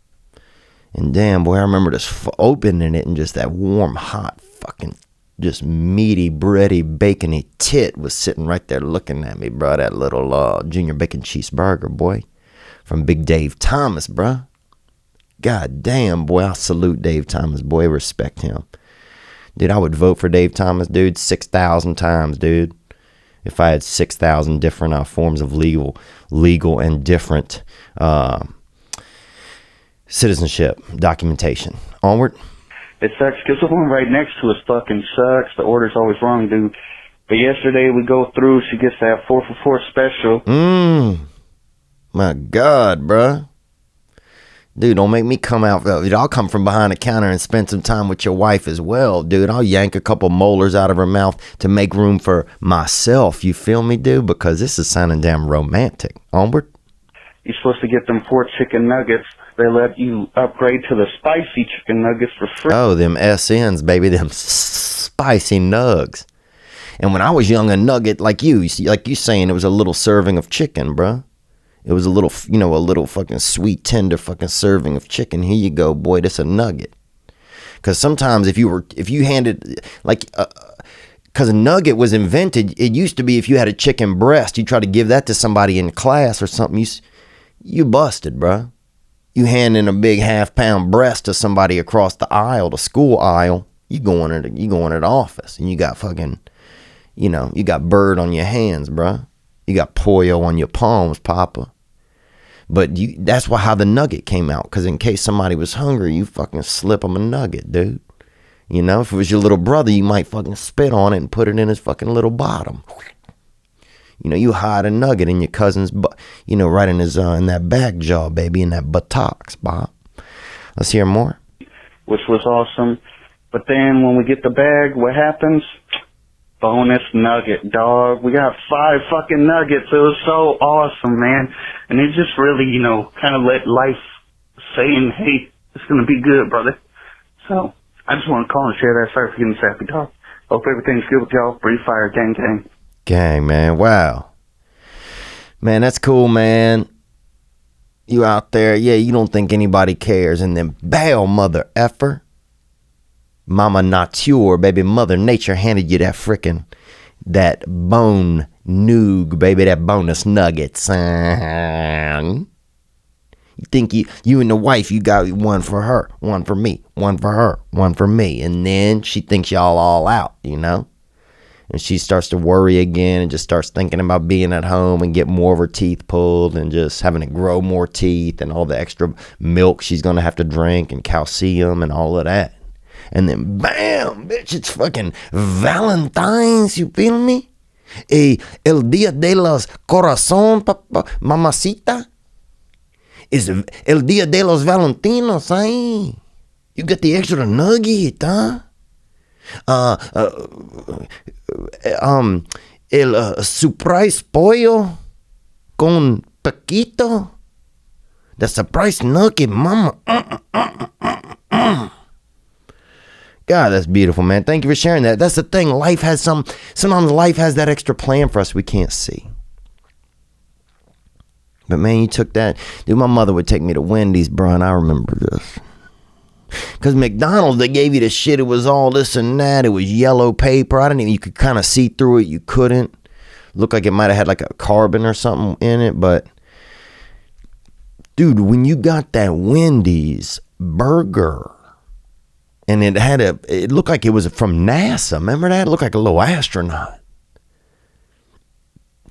And damn, boy, I remember just opening it and just that warm, hot, fucking, just meaty, bready, bacony tit was sitting right there looking at me, bro. That little junior bacon cheeseburger, boy. From Big Dave Thomas, bro. God damn, boy, I salute Dave Thomas, boy. Respect him. Dude, I would vote for Dave Thomas, dude, 6,000 times, dude. If I had 6,000 different forms of legal and different citizenship documentation. Onward. it sucks because the one right next to us fucking sucks. The order's always wrong, dude. But yesterday we go through, she gets that 4 for $4 special. My God, bruh. Dude, don't make me come out. Dude, I'll come from behind the counter and spend some time with your wife as well, dude. I'll yank a couple molars out of her mouth to make room for myself. You feel me, dude? Because this is sounding damn romantic. Onward. You're supposed to get them 4 chicken nuggets. They let you upgrade to the spicy chicken nuggets for free. Oh, them SNs, baby. Them spicy nugs. And when I was young, a nugget like you saying, it was a little serving of chicken, bruh. It was a little, a little fucking sweet, tender fucking serving of chicken. Here you go, boy. That's a nugget. Because sometimes if you handed, because a nugget was invented, it used to be if you had a chicken breast, you try to give that to somebody in class or something, you busted, bruh. You handing a big half-pound breast to somebody across the aisle, the school aisle. You going to the office, and you got fucking, you got bird on your hands, bruh. You got pollo on your palms, Papa. But that's how the nugget came out. Because in case somebody was hungry, you fucking slip them a nugget, dude. If it was your little brother, you might fucking spit on it and put it in his fucking little bottom. You hide a nugget in your cousin's, right in his, in that back jaw, baby, in that buttocks, Bob. Let's hear more. Which was awesome. But then when we get the bag, what happens? Bonus nugget, dog. We got 5 fucking nuggets. It was so awesome, man. And it just really, kind of let life saying, hey, it's going to be good, brother. So I just want to call and share that. Sorry for getting sappy, dog. Hope everything's good with y'all. Free fire, gang, gang. Gang, man. Wow. Man, that's cool, man. You out there. Yeah, you don't think anybody cares. And then, bail, mother effer. Mama Nature, baby, Mother Nature handed you that bone noog, baby, that bonus nuggets. You think you and the wife, you got one for her, one for me, one for her, one for me. And then she thinks y'all all out, And she starts to worry again and just starts thinking about being at home and get more of her teeth pulled and just having to grow more teeth and all the extra milk she's going to have to drink and calcium and all of that. And then, bam, bitch, it's fucking Valentine's, you feel me? El Dia de los Corazón, mamacita. Is El Dia de los Valentinos, eh? You got the extra nugget, huh? El surprise pollo con taquito. The surprise nugget, mama. God, that's beautiful, man. Thank you for sharing that. That's the thing. Sometimes life has that extra plan for us we can't see. But man, you took that. Dude, my mother would take me to Wendys, bro, and I remember this. Because McDonald's, they gave you the shit. It was all this and that. It was yellow paper. You could kind of see through it. You couldn't. Looked like it might have had like a carbon or something in it. But, dude, when you got that Wendys burger, and it looked like it was from NASA. Remember that? It looked like a little astronaut.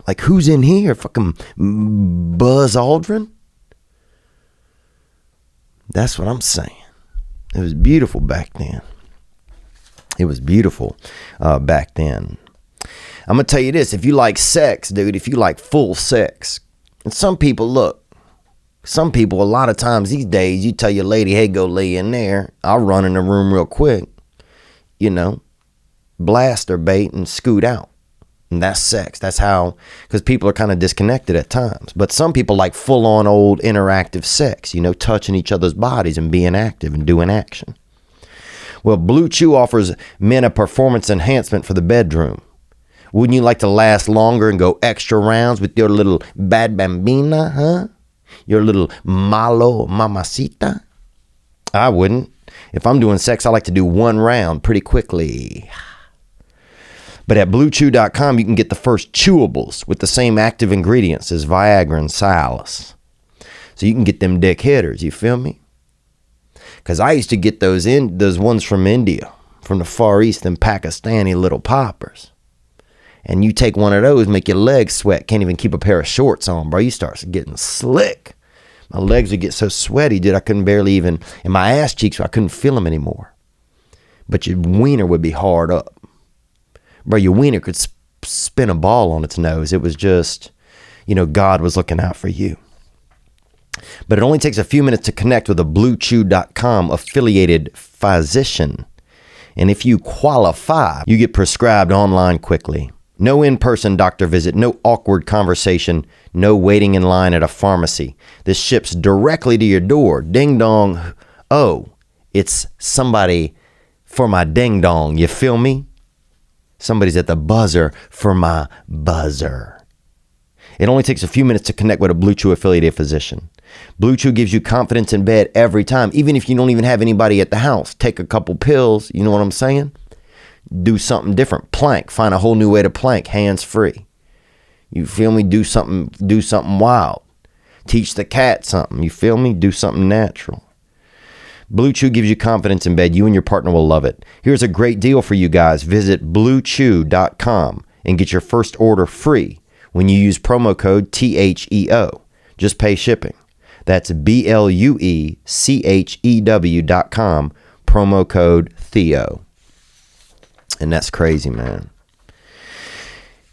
Like, who's in here? Fucking Buzz Aldrin? That's what I'm saying. It was beautiful back then. It was beautiful back then. I'm going to tell you this. If you like sex, dude, if you like full sex, and some people, a lot of times these days, you tell your lady, hey, go lay in there. I'll run in the room real quick, blast her bait and scoot out. And that's sex. That's how, because people are kind of disconnected at times. But some people like full on old interactive sex, touching each other's bodies and being active and doing action. Well, Blue Chew offers men a performance enhancement for the bedroom. Wouldn't you like to last longer and go extra rounds with your little bad bambina, huh? Your little malo mamacita? I wouldn't. If I'm doing sex, I like to do one round pretty quickly. But at BlueChew.com, you can get the first chewables with the same active ingredients as Viagra and Cialis. So you can get them dick hitters, you feel me? Because I used to get those ones from India, from the Far East, and Pakistani little poppers. And you take one of those, make your legs sweat, can't even keep a pair of shorts on, bro. You start getting slick. My legs would get so sweaty, dude, I couldn't barely even, and my ass cheeks, I couldn't feel them anymore. But your wiener would be hard up. Bro, your wiener could spin a ball on its nose. It was just, God was looking out for you. But it only takes a few minutes to connect with a BlueChew.com affiliated physician. And if you qualify, you get prescribed online quickly. No in-person doctor visit, no awkward conversation, no waiting in line at a pharmacy. This ships directly to your door. Ding dong. Oh, it's somebody for my ding dong. You feel me? Somebody's at the buzzer for my buzzer. It only takes a few minutes to connect with a Blue Chew affiliated physician. Blue Chew gives you confidence in bed every time, even if you don't even have anybody at the house. Take a couple pills, you know what I'm saying? Do something different. Plank. Find a whole new way to plank, hands free. You feel me? Do something wild. Teach the cat something. You feel me? Do something natural. Blue Chew gives you confidence in bed. You and your partner will love it. Here's a great deal for you guys. Visit bluechew.com and get your first order free when you use promo code THEO. Just pay shipping. That's BLUECHEW.com, promo code Theo. And that's crazy, man.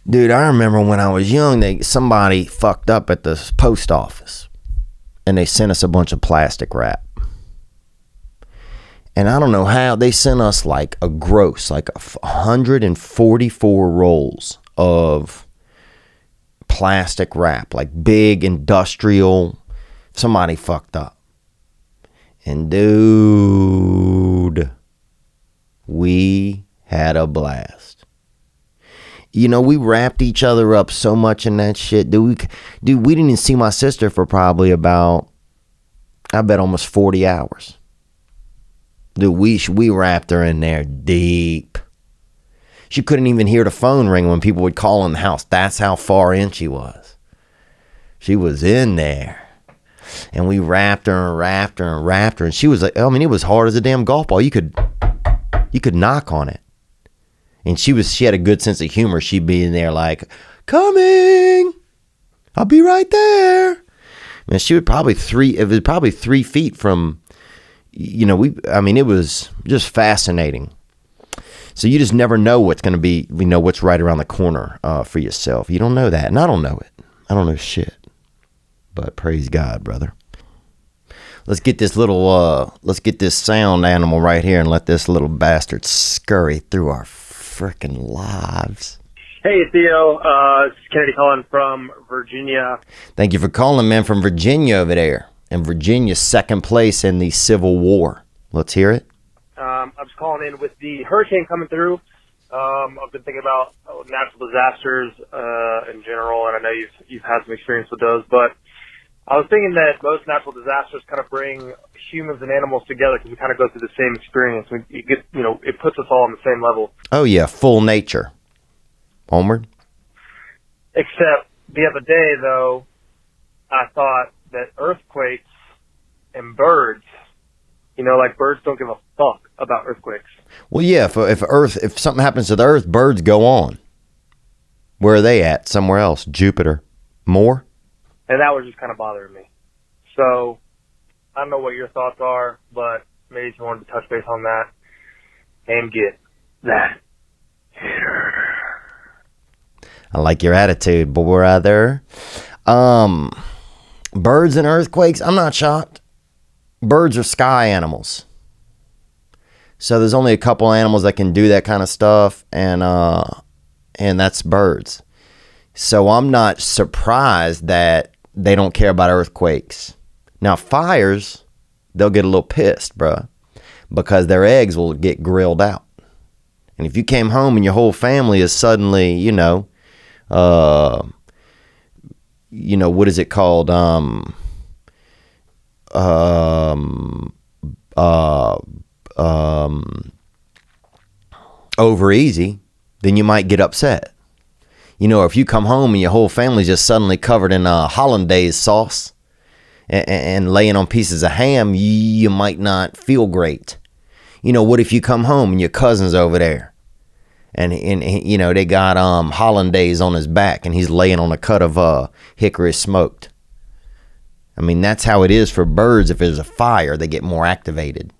Dude, I remember when I was young, somebody fucked up at the post office and they sent us a bunch of plastic wrap. And I don't know how, they sent us like 144 rolls of plastic wrap, like big industrial. Somebody fucked up. And dude, we had a blast. You know, we wrapped each other up so much in that shit. Dude, we didn't even see my sister for probably about, I bet almost 40 hours. Dude, we wrapped her in there deep. She couldn't even hear the phone ring when people would call in the house. That's how far in she was. She was in there. And we wrapped her and wrapped her and wrapped her. And she was like, I mean, it was hard as a damn golf ball. You could knock on it. And she had a good sense of humor. She'd be in there like, coming. I'll be right there. And she would probably 3 feet from, it was just fascinating. So you just never know what's going to be, what's right around the corner for yourself. You don't know that. And I don't know it. I don't know shit. But praise God, brother. Let's get this sound animal right here and let this little bastard scurry through our freaking lives. Hey, Theo. It's Kennedy calling from Virginia. Thank you for calling, man, from Virginia over there. And Virginia's second place in the Civil War. Let's hear it. I was calling in with the hurricane coming through. I've been thinking about natural disasters in general, and I know you've had some experience with those. But I was thinking that most natural disasters kind of bring humans and animals together because we kind of go through the same experience. It puts us all on the same level. Oh yeah, full nature. Onward. Except the other day, though, I thought that earthquakes and birds, like birds don't give a fuck about earthquakes. Well, yeah, if something happens to the earth, birds go on. Where are they at? Somewhere else. Jupiter. More? And that was just kind of bothering me. So, I don't know what your thoughts are, but maybe if you wanted to touch base on that and get that hitter. I like your attitude, brother. Birds and earthquakes, I'm not shocked. Birds are sky animals. So there's only a couple animals that can do that kind of stuff, and that's birds. So I'm not surprised that they don't care about earthquakes. Now fires, they'll get a little pissed, bruh, because their eggs will get grilled out. And if you came home and your whole family is suddenly, what is it called? Over easy, then you might get upset. If you come home and your whole family's just suddenly covered in hollandaise sauce and laying on pieces of ham, you might not feel great. What if you come home and your cousin's over there and they got hollandaise on his back and he's laying on a cut of hickory smoked? I mean, that's how it is for birds. If there's a fire, they get more activated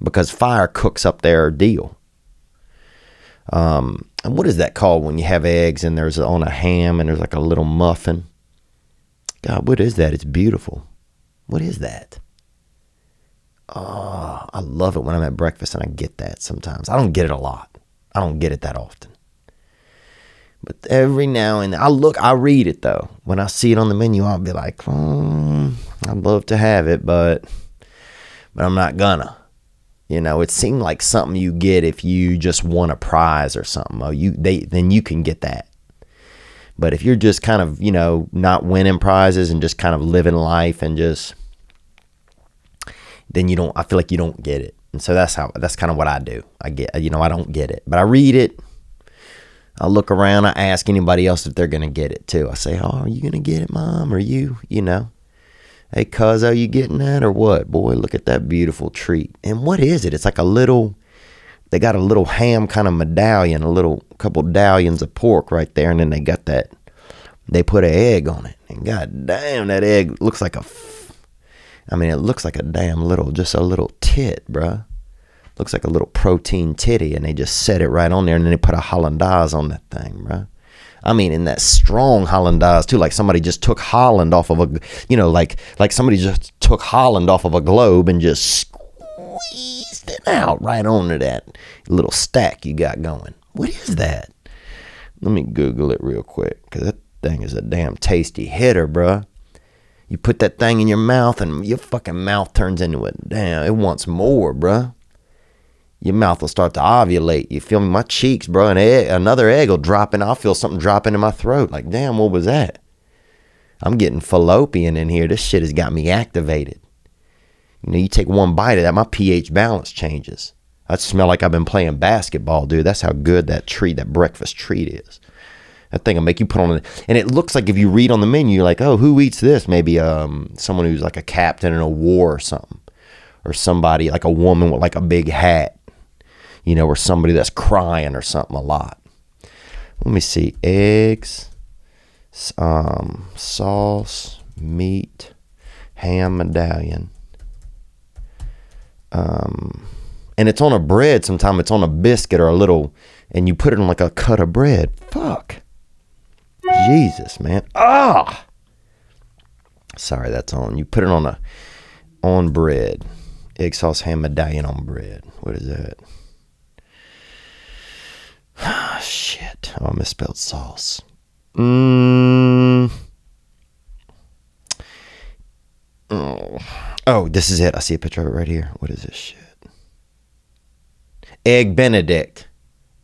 because fire cooks up their deal. And what is that called when you have eggs and there's on a ham and there's like a little muffin? God, what is that? It's beautiful. What is that? Oh, I love it when I'm at breakfast and I get that sometimes. I don't get it a lot. I don't get it that often. But every now and then, I read it though. When I see it on the menu, I'll be like, I'd love to have it, but I'm not gonna. It seemed like something you get if you just won a prize or something. Then you can get that. But if you're just kind of, not winning prizes and just kind of living life and just, then I feel like you don't get it. And so that's kind of what I do. I don't get it, but I read it. I look around. I ask anybody else if they're going to get it too. I say, oh, are you going to get it, Mom? Or you, Hey, cuz, are you getting that or what? Boy, look at that beautiful treat. And what is it? It's like a little, they got a little ham kind of medallion, couple medallions of pork right there. And then they got that, they put an egg on it. And god damn, that egg looks like it looks like a damn little, just a little tit, bruh. Looks like a little protein titty. And they just set it right on there. And then they put a hollandaise on that thing, bruh. I mean, in that strong hollandaise too, like somebody just took Holland off of like somebody just took Holland off of a globe and just squeezed it out right onto that little stack you got going. What is that? Let me Google it real quick, because that thing is a damn tasty hitter, bruh. You put that thing in your mouth and your fucking mouth turns into it wants more, bruh. Your mouth will start to ovulate. You feel me? My cheeks, bro. Another egg will drop in. I'll feel something dropping in my throat. Like, damn, what was that? I'm getting fallopian in here. This shit has got me activated. You know, you take one bite of that, my pH balance changes. I smell like I've been playing basketball, dude. That's how good that breakfast treat is. That thing will make you put on it. And it looks like if you read on the menu, you're like, oh, who eats this? Maybe someone who's like a captain in a war or something. Or somebody, like a woman with like a big hat. You know, or somebody that's crying or something a lot. Let me see. Eggs, sauce, meat, ham medallion. And it's on a bread. Sometimes it's on a biscuit or a little, and you put it on like a cut of bread. Fuck. Jesus, man. Ah. Sorry, that's on. You put it on bread. Egg sauce, ham medallion on bread. What is that? Ah, shit. Oh, I misspelled sauce. Oh, this is it. I see a picture of it right here. What is this shit? Egg Benedict.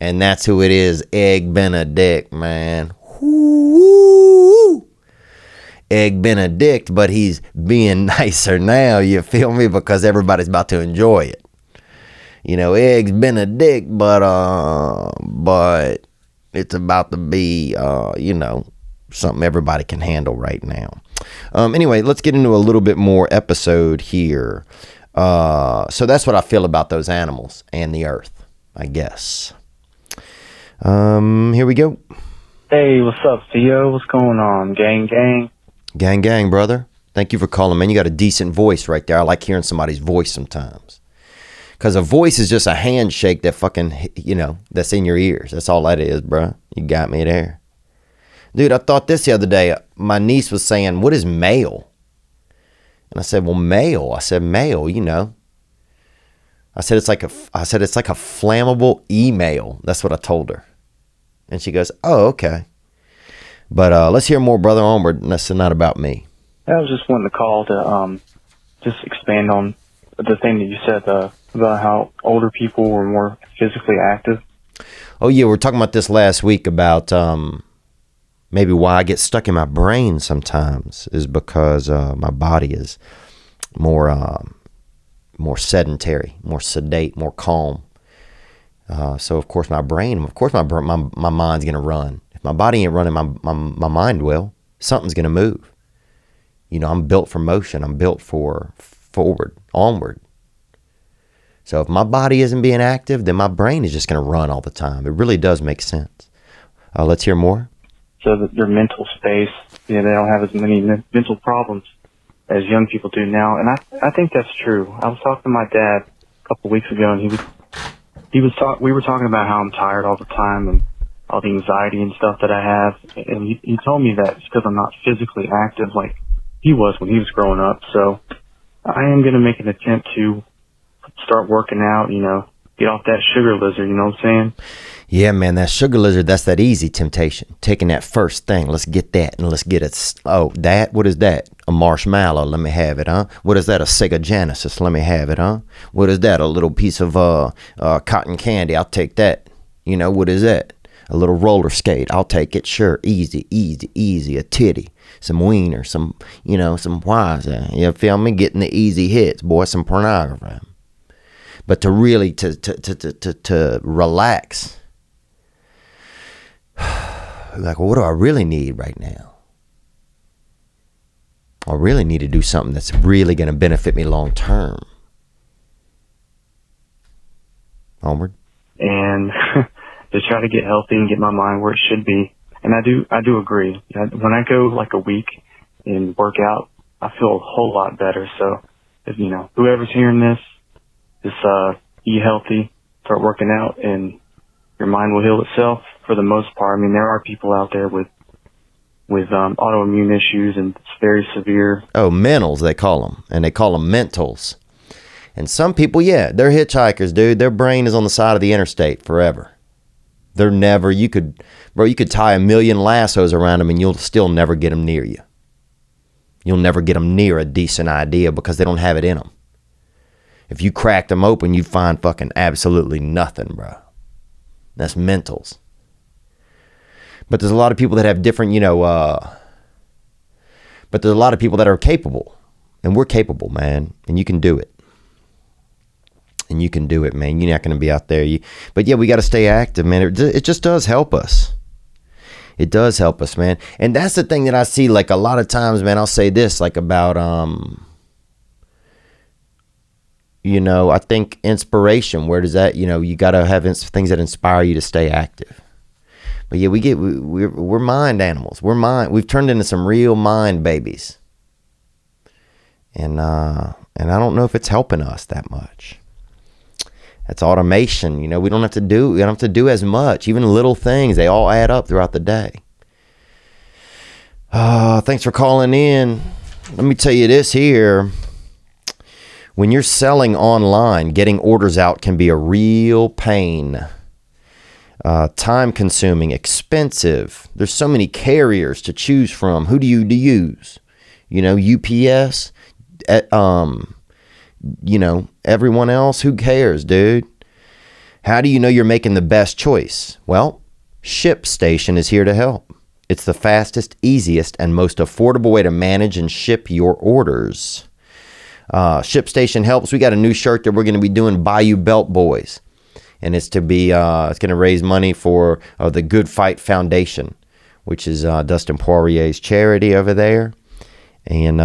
And that's who it is. Egg Benedict, man. Woo! Egg Benedict, but he's being nicer now, you feel me? Because everybody's about to enjoy it. You know, Eggs Benedict, but it's about to be, something everybody can handle right now. Anyway, let's get into a little bit more episode here. So that's what I feel about those animals and the earth, I guess. Here we go. Hey, what's up, Theo? What's going on? Gang, gang. Gang, gang, brother. Thank you for calling, man. You got a decent voice right there. I like hearing somebody's voice sometimes. Because a voice is just a handshake that fucking, that's in your ears. That's all that is, bro. You got me there. Dude, I thought this the other day. My niece was saying, what is mail? And I said, well, mail. I said, mail, I said, it's like a flammable email. That's what I told her. And she goes, oh, okay. But let's hear more, brother. Onward. That's not about me. I was just wanting to call to just expand on the thing that you said about how older people were more physically active. Oh, yeah. We were talking about this last week about maybe why I get stuck in my brain sometimes is because my body is more sedentary, more sedate, more calm. So, of course, my mind's going to run. If my body ain't running my mind well, something's going to move. I'm built for motion. I'm built for forward, onward. So if my body isn't being active, then my brain is just going to run all the time. It really does make sense. Let's hear more. So that their mental space, they don't have as many mental problems as young people do now. And I think that's true. I was talking to my dad a couple of weeks ago, and we were talking about how I'm tired all the time and all the anxiety and stuff that I have. And he told me that it's because I'm not physically active like he was when he was growing up. So I am going to make an attempt to start working out, get off that sugar lizard, you know what I'm saying? Yeah, man, that sugar lizard, that's that easy temptation. Taking that first thing, let's get that, and let's get it. Oh, what is that? A marshmallow, let me have it, huh? What is that? A Sega Genesis, let me have it, huh? What is that? A little piece of cotton candy, I'll take that. What is that? A little roller skate, I'll take it, sure. Easy, easy, easy, a titty. Some wiener, some whys. You feel me? Getting the easy hits, boy, some pornography. But to really, to relax, like, well, what do I really need right now? I really need to do something that's really going to benefit me long term. Onward. And just try to get healthy and get my mind where it should be. And I do agree. When I go like a week and work out, I feel a whole lot better. So, if whoever's hearing this, just eat healthy, start working out, and your mind will heal itself for the most part. I mean, there are people out there with autoimmune issues, and it's very severe. Oh, mentals, they call them. And they call them mentals. And some people, yeah, they're hitchhikers, dude. Their brain is on the side of the interstate forever. They're never, you could tie a million lassos around them and you'll still never get them near you. You'll never get them near a decent idea because they don't have it in them. If you cracked them open, you'd find fucking absolutely nothing, bro. That's mentals. But there's a lot of people that have different, but there's a lot of people that are capable. And we're capable, man. And you can do it. And you can do it, man. You're not going to be out there. But yeah, we got to stay active, man. It just does help us. It does help us, man. And that's the thing that I see, like, a lot of times, man. I'll say this, like, about, I think inspiration. Where does that, you got to have things that inspire you to stay active. But yeah, we're mind animals. We've turned into some real mind babies. And I don't know if it's helping us that much. That's automation. We don't have to do as much. Even little things, they all add up throughout the day. Thanks for calling in. Let me tell you this here. When you're selling online, getting orders out can be a real pain. Time consuming, expensive. There's so many carriers to choose from. Who do you use? UPS, everyone else, who cares, dude? How do you know you're making the best choice? Well, ShipStation is here to help. It's the fastest, easiest, and most affordable way to manage and ship your orders. ShipStation helps. We got a new shirt that we're going to be doing, Bayou Belt Boys. And it's going to raise money for the Good Fight Foundation, which is Dustin Poirier's charity over there. And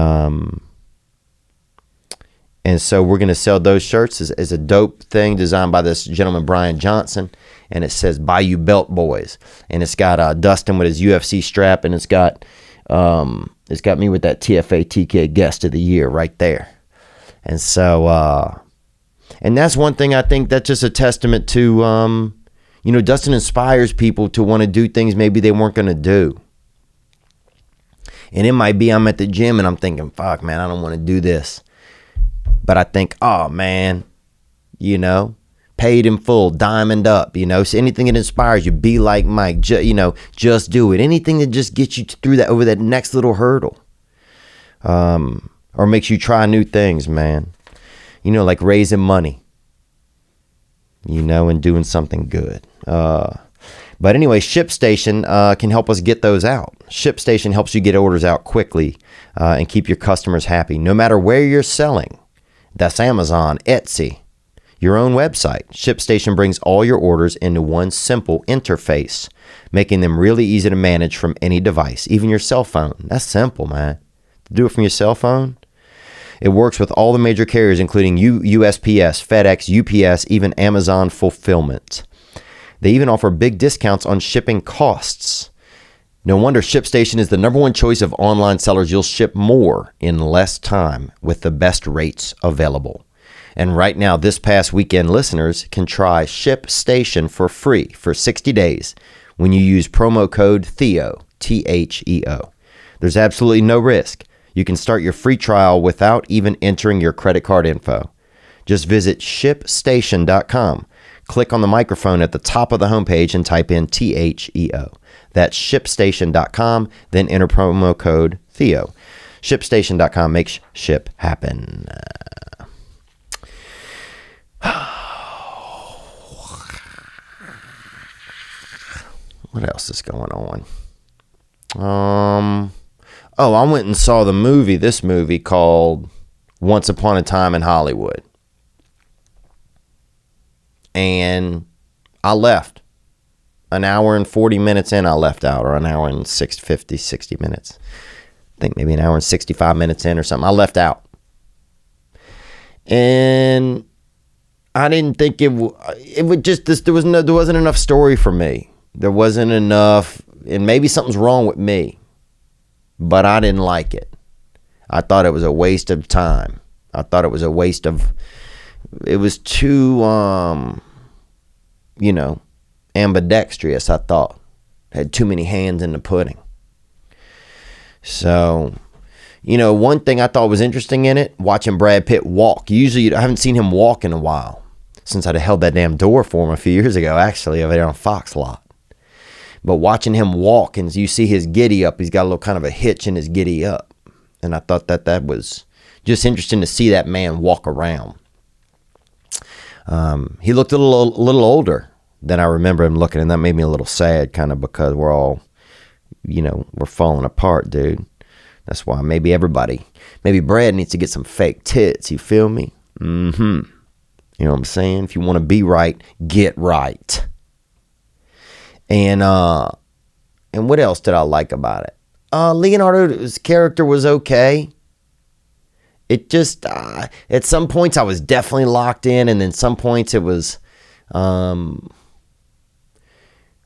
so we're going to sell those shirts as a dope thing designed by this gentleman, Brian Johnson. And it says Bayou Belt Boys. And it's got Dustin with his UFC strap. And it's got me with that TFA TK guest of the year right there. And so, and that's one thing I think that's just a testament to, Dustin inspires people to want to do things maybe they weren't going to do. And it might be I'm at the gym and I'm thinking, fuck, man, I don't want to do this. But I think, oh, man, paid in full, diamond up, so anything that inspires you, be like Mike, just do it. Anything that just gets you through that, over that next little hurdle, or makes you try new things, man, like raising money, and doing something good. But anyway, ShipStation can help us get those out. ShipStation helps you get orders out quickly and keep your customers happy, no matter where you're selling. That's Amazon, Etsy, your own website. ShipStation brings all your orders into one simple interface, making them really easy to manage from any device, even your cell phone. That's simple, man. To do it from your cell phone. It works with all the major carriers, including USPS, FedEx, UPS, even Amazon Fulfillment. They even offer big discounts on shipping costs. No wonder ShipStation is the #1 choice of online sellers. You'll ship more in less time with the best rates available. And right now, this past weekend, listeners can try ShipStation for free for 60 days when you use promo code Theo, THEO. There's absolutely no risk. You can start your free trial without even entering your credit card info. Just visit ShipStation.com. Click on the microphone at the top of the homepage and type in THEO. That's ShipStation.com, then enter promo code Theo. ShipStation.com makes ship happen. What else is going on? I went and saw this movie called Once Upon a Time in Hollywood. And I left. An hour and 40 minutes in, I left out, or an hour and 60 minutes. think maybe an hour and 65 minutes in or something. I left out. And I didn't think it would just, there wasn't enough story for me. There wasn't enough, and maybe something's wrong with me, but I didn't like it. I thought it was a waste of time. I thought it was a waste of, it was too, ambidextrous, I thought. Had too many hands in the pudding. So, one thing I thought was interesting in it, watching Brad Pitt walk. Usually, I haven't seen him walk in a while, since I'd held that damn door for him a few years ago, actually, over there on Fox Lot. But watching him walk, and you see his giddy up, he's got a little kind of a hitch in his giddy up. And I thought that was just interesting to see that man walk around. He looked a little older than I remember him looking, and that made me a little sad, kind of, because we're all, we're falling apart, dude. That's why maybe Brad needs to get some fake tits, you feel me? You know what I'm saying? If you want to be right, get right. And what else did I like about it? Leonardo's character was okay. It just, at some points I was definitely locked in, and then some points it was,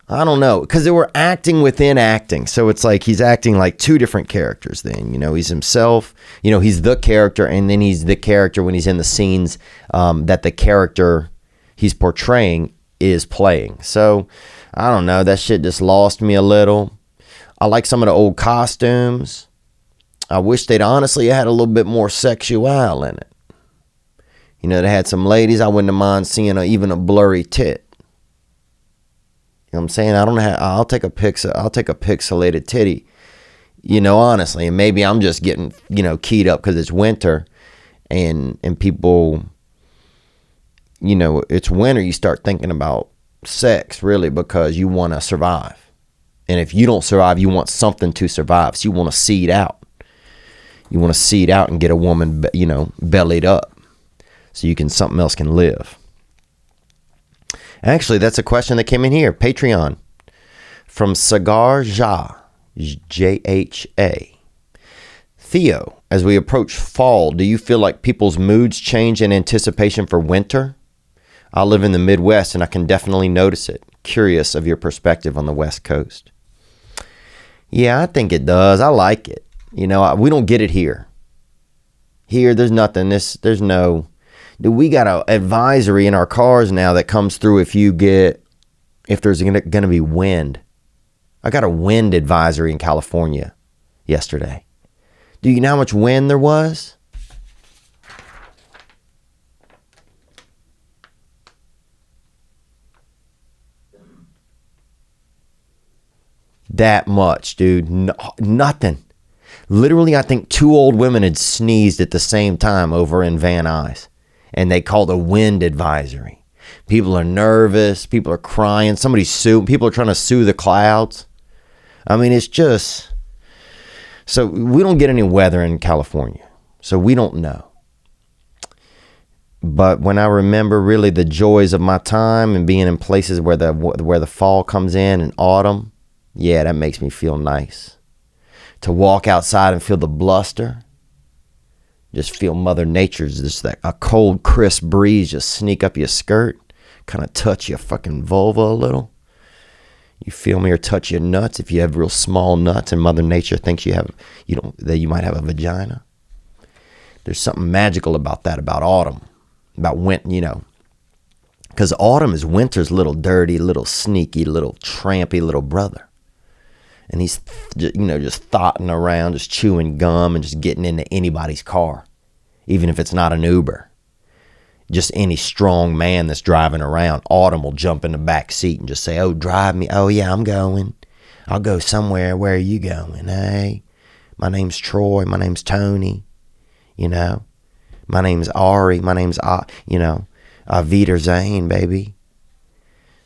I don't know, because they were acting within acting. So it's like he's acting like two different characters then. He's himself, he's the character, and then he's the character when he's in the scenes that the character he's portraying is playing. So, I don't know, that shit just lost me a little. I like some of the old costumes. I wish they'd honestly had a little bit more sexual in it. They had some ladies, I wouldn't mind seeing even a blurry tit. You know what I'm saying? I don't know how, I'll take a pixelated titty, honestly. And maybe I'm just getting, keyed up because it's winter and people, it's winter, you start thinking about sex really because you want to survive. And if you don't survive, you want something to survive. So you want to seed out. You want to seed out and get a woman, bellied up so something else can live. Actually, that's a question that came in here. Patreon from Cigar Ja, J-H-A. Theo, as we approach fall, do you feel like people's moods change in anticipation for winter? I live in the Midwest and I can definitely notice it. Curious of your perspective on the West Coast. Yeah, I think it does. I like it. We don't get it here. Here, there's nothing. We got an advisory in our cars now that comes through if there's going to be wind. I got a wind advisory in California yesterday. Do you know how much wind there was? That much, dude. Nothing. Literally, I think 2 old women had sneezed at the same time over in Van Nuys. And they called a wind advisory. People are nervous. People are crying. Somebody's suing. People are trying to sue the clouds. I mean, it's just... So we don't get any weather in California. So we don't know. But when I remember really the joys of my time and being in places where the fall comes in and autumn, yeah, that makes me feel nice. To walk outside and feel the bluster. Just feel Mother Nature's just like a cold, crisp breeze just sneak up your skirt. Kind of touch your fucking vulva a little. You feel me? Or touch your nuts if you have real small nuts and Mother Nature thinks that you might have a vagina. There's something magical about that, about autumn. About winter, Because autumn is winter's little dirty, little sneaky, little trampy little brother. And he's, just thotting around, just chewing gum and just getting into anybody's car. Even if it's not an Uber. Just any strong man that's driving around. Autumn will jump in the back seat and just say, oh, drive me. Oh, yeah, I'm going. I'll go somewhere. Where are you going? Hey, my name's Troy. My name's Tony. My name's Ari. My name's, Avita Zane, baby.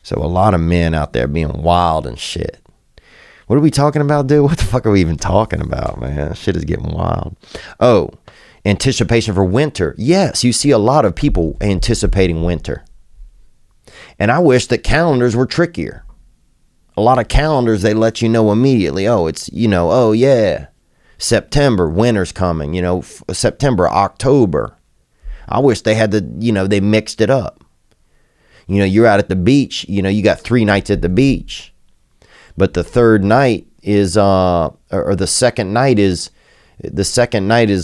So a lot of men out there being wild and shit. What are we talking about, dude? What the fuck are we even talking about, man? Shit is getting wild. Oh, anticipation for winter. Yes, you see a lot of people anticipating winter. And I wish that calendars were trickier. A lot of calendars, they let you know immediately. Oh, it's, oh, yeah. September, winter's coming, you know, September, October. I wish they had they mixed it up. You know, you're out at the beach, you know, you got 3 nights at the beach, but the third night is, or the second night is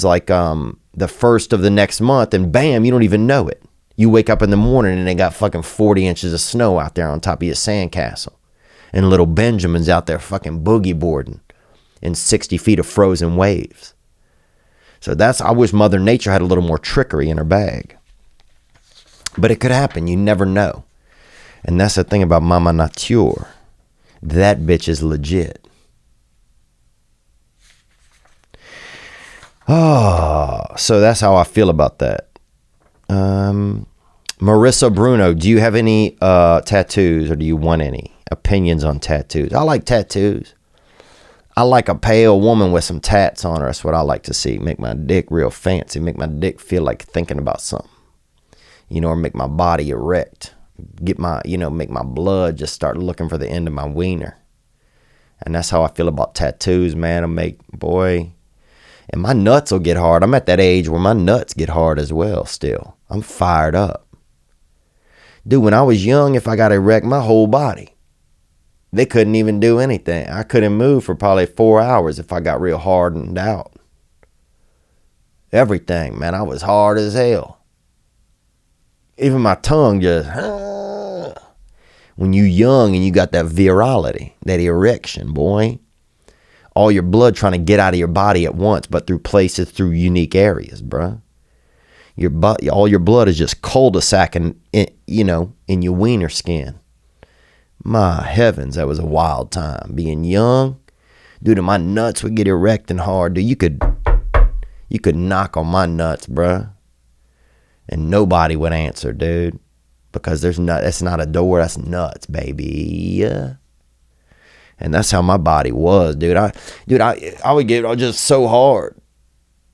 like, the first of the next month, and bam, you don't even know it. You wake up in the morning and they got fucking 40 inches of snow out there on top of your sandcastle. And little Benjamin's out there fucking boogie boarding in 60 feet of frozen waves. So I wish Mother Nature had a little more trickery in her bag. But it could happen. You never know. And that's the thing about Mama Nature. That bitch is legit. Oh, so that's how I feel about that. Marissa Bruno, do you have any tattoos, or do you want any opinions on tattoos? I like tattoos. I like a pale woman with some tats on her. That's what I like to see. Make my dick real fancy. Make my dick feel like thinking about something. You know, or make my body erect. Make my blood just start looking for the end of my wiener. And that's how I feel about tattoos, man. And my nuts will get hard. I'm at that age where my nuts get hard as well still. I'm fired up. Dude, when I was young, if I got erect, my whole body, they couldn't even do anything. I couldn't move for probably 4 hours if I got real hardened out. Everything, man, I was hard as hell. Even my tongue just, when you young and you got that virality, that erection, boy. All your blood trying to get out of your body at once, but through unique areas, bruh. All your blood is just cul-de-sacing, in your wiener skin. My heavens, that was a wild time. Being young, dude, and my nuts would get erect and hard. Dude, you could knock on my nuts, bruh, and nobody would answer, dude, because that's not a door, that's nuts, baby. And that's how my body was, dude. I would get just so hard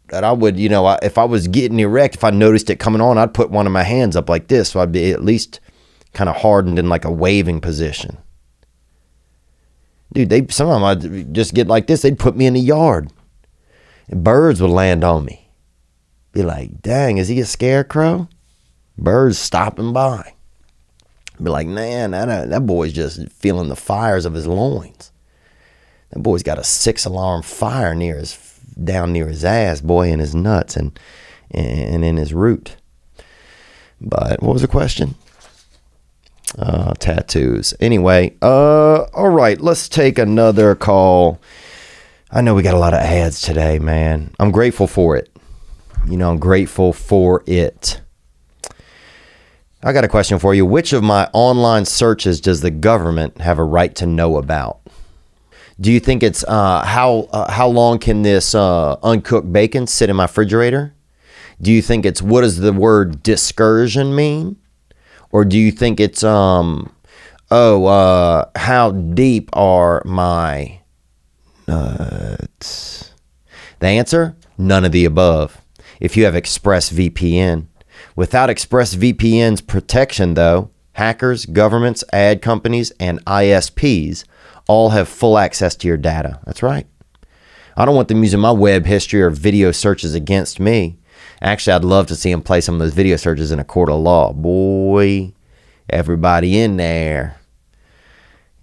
that I would, if I was getting erect, if I noticed it coming on, I'd put one of my hands up like this, so I'd be at least kind of hardened in like a waving position. Dude, some of them I'd just get like this. They'd put me in the yard, and birds would land on me. Be like, dang, is he a scarecrow? Birds stopping by. Be like, man, that boy's just feeling the fires of his loins. That boy's got a 6-alarm fire down near his ass, boy, in his nuts and in his root. But what was the question? Tattoos. Anyway, all right, let's take another call. I know we got a lot of ads today, man. I'm grateful for it. I'm grateful for it. I got a question for you. Which of my online searches does the government have a right to know about? Do you think it's how long can this uncooked bacon sit in my refrigerator? Do you think it's what does the word discursion mean? Or do you think it's how deep are my nuts? The answer? None of the above. If you have ExpressVPN. Without ExpressVPN's protection, though, hackers, governments, ad companies, and ISPs all have full access to your data. That's right. I don't want them using my web history or video searches against me. Actually, I'd love to see them play some of those video searches in a court of law. Boy, everybody in there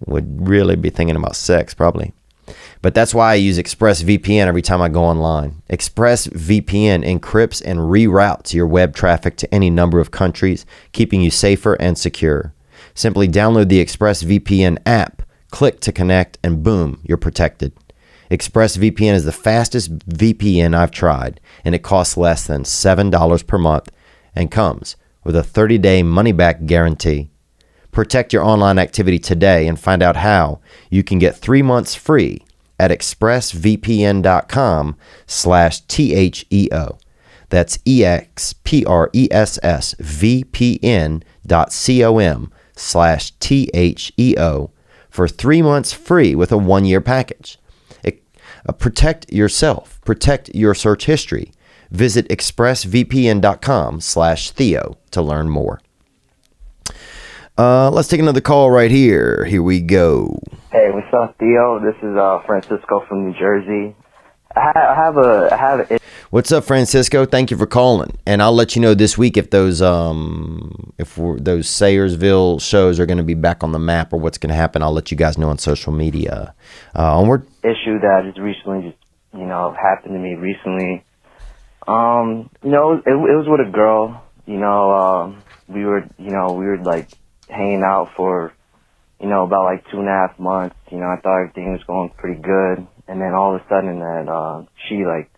would really be thinking about sex, probably. But that's why I use ExpressVPN every time I go online. ExpressVPN encrypts and reroutes your web traffic to any number of countries, keeping you safer and secure. Simply download the ExpressVPN app, click to connect, and boom, you're protected. ExpressVPN is the fastest VPN I've tried, and it costs less than $7 per month and comes with a 30-day money-back guarantee. Protect your online activity today and find out how you can get 3 months free at expressvpn.com/THEO. That's expressvpn.com/THEO for 3 months free with a 1-year package. Protect yourself. Protect your search history. Visit expressvpn.com/Theo to learn more. Let's take another call right here. Here we go. Hey, what's up, Theo? This is Francisco from New Jersey. I have it. What's up, Francisco? Thank you for calling, and I'll let you know this week if those those Sayersville shows are going to be back on the map or what's going to happen. I'll let you guys know on social media. Onward. Issue that just recently happened to me recently. It was with a girl. We were like hanging out for about like 2.5 months. I thought everything was going pretty good, and then all of a sudden that she like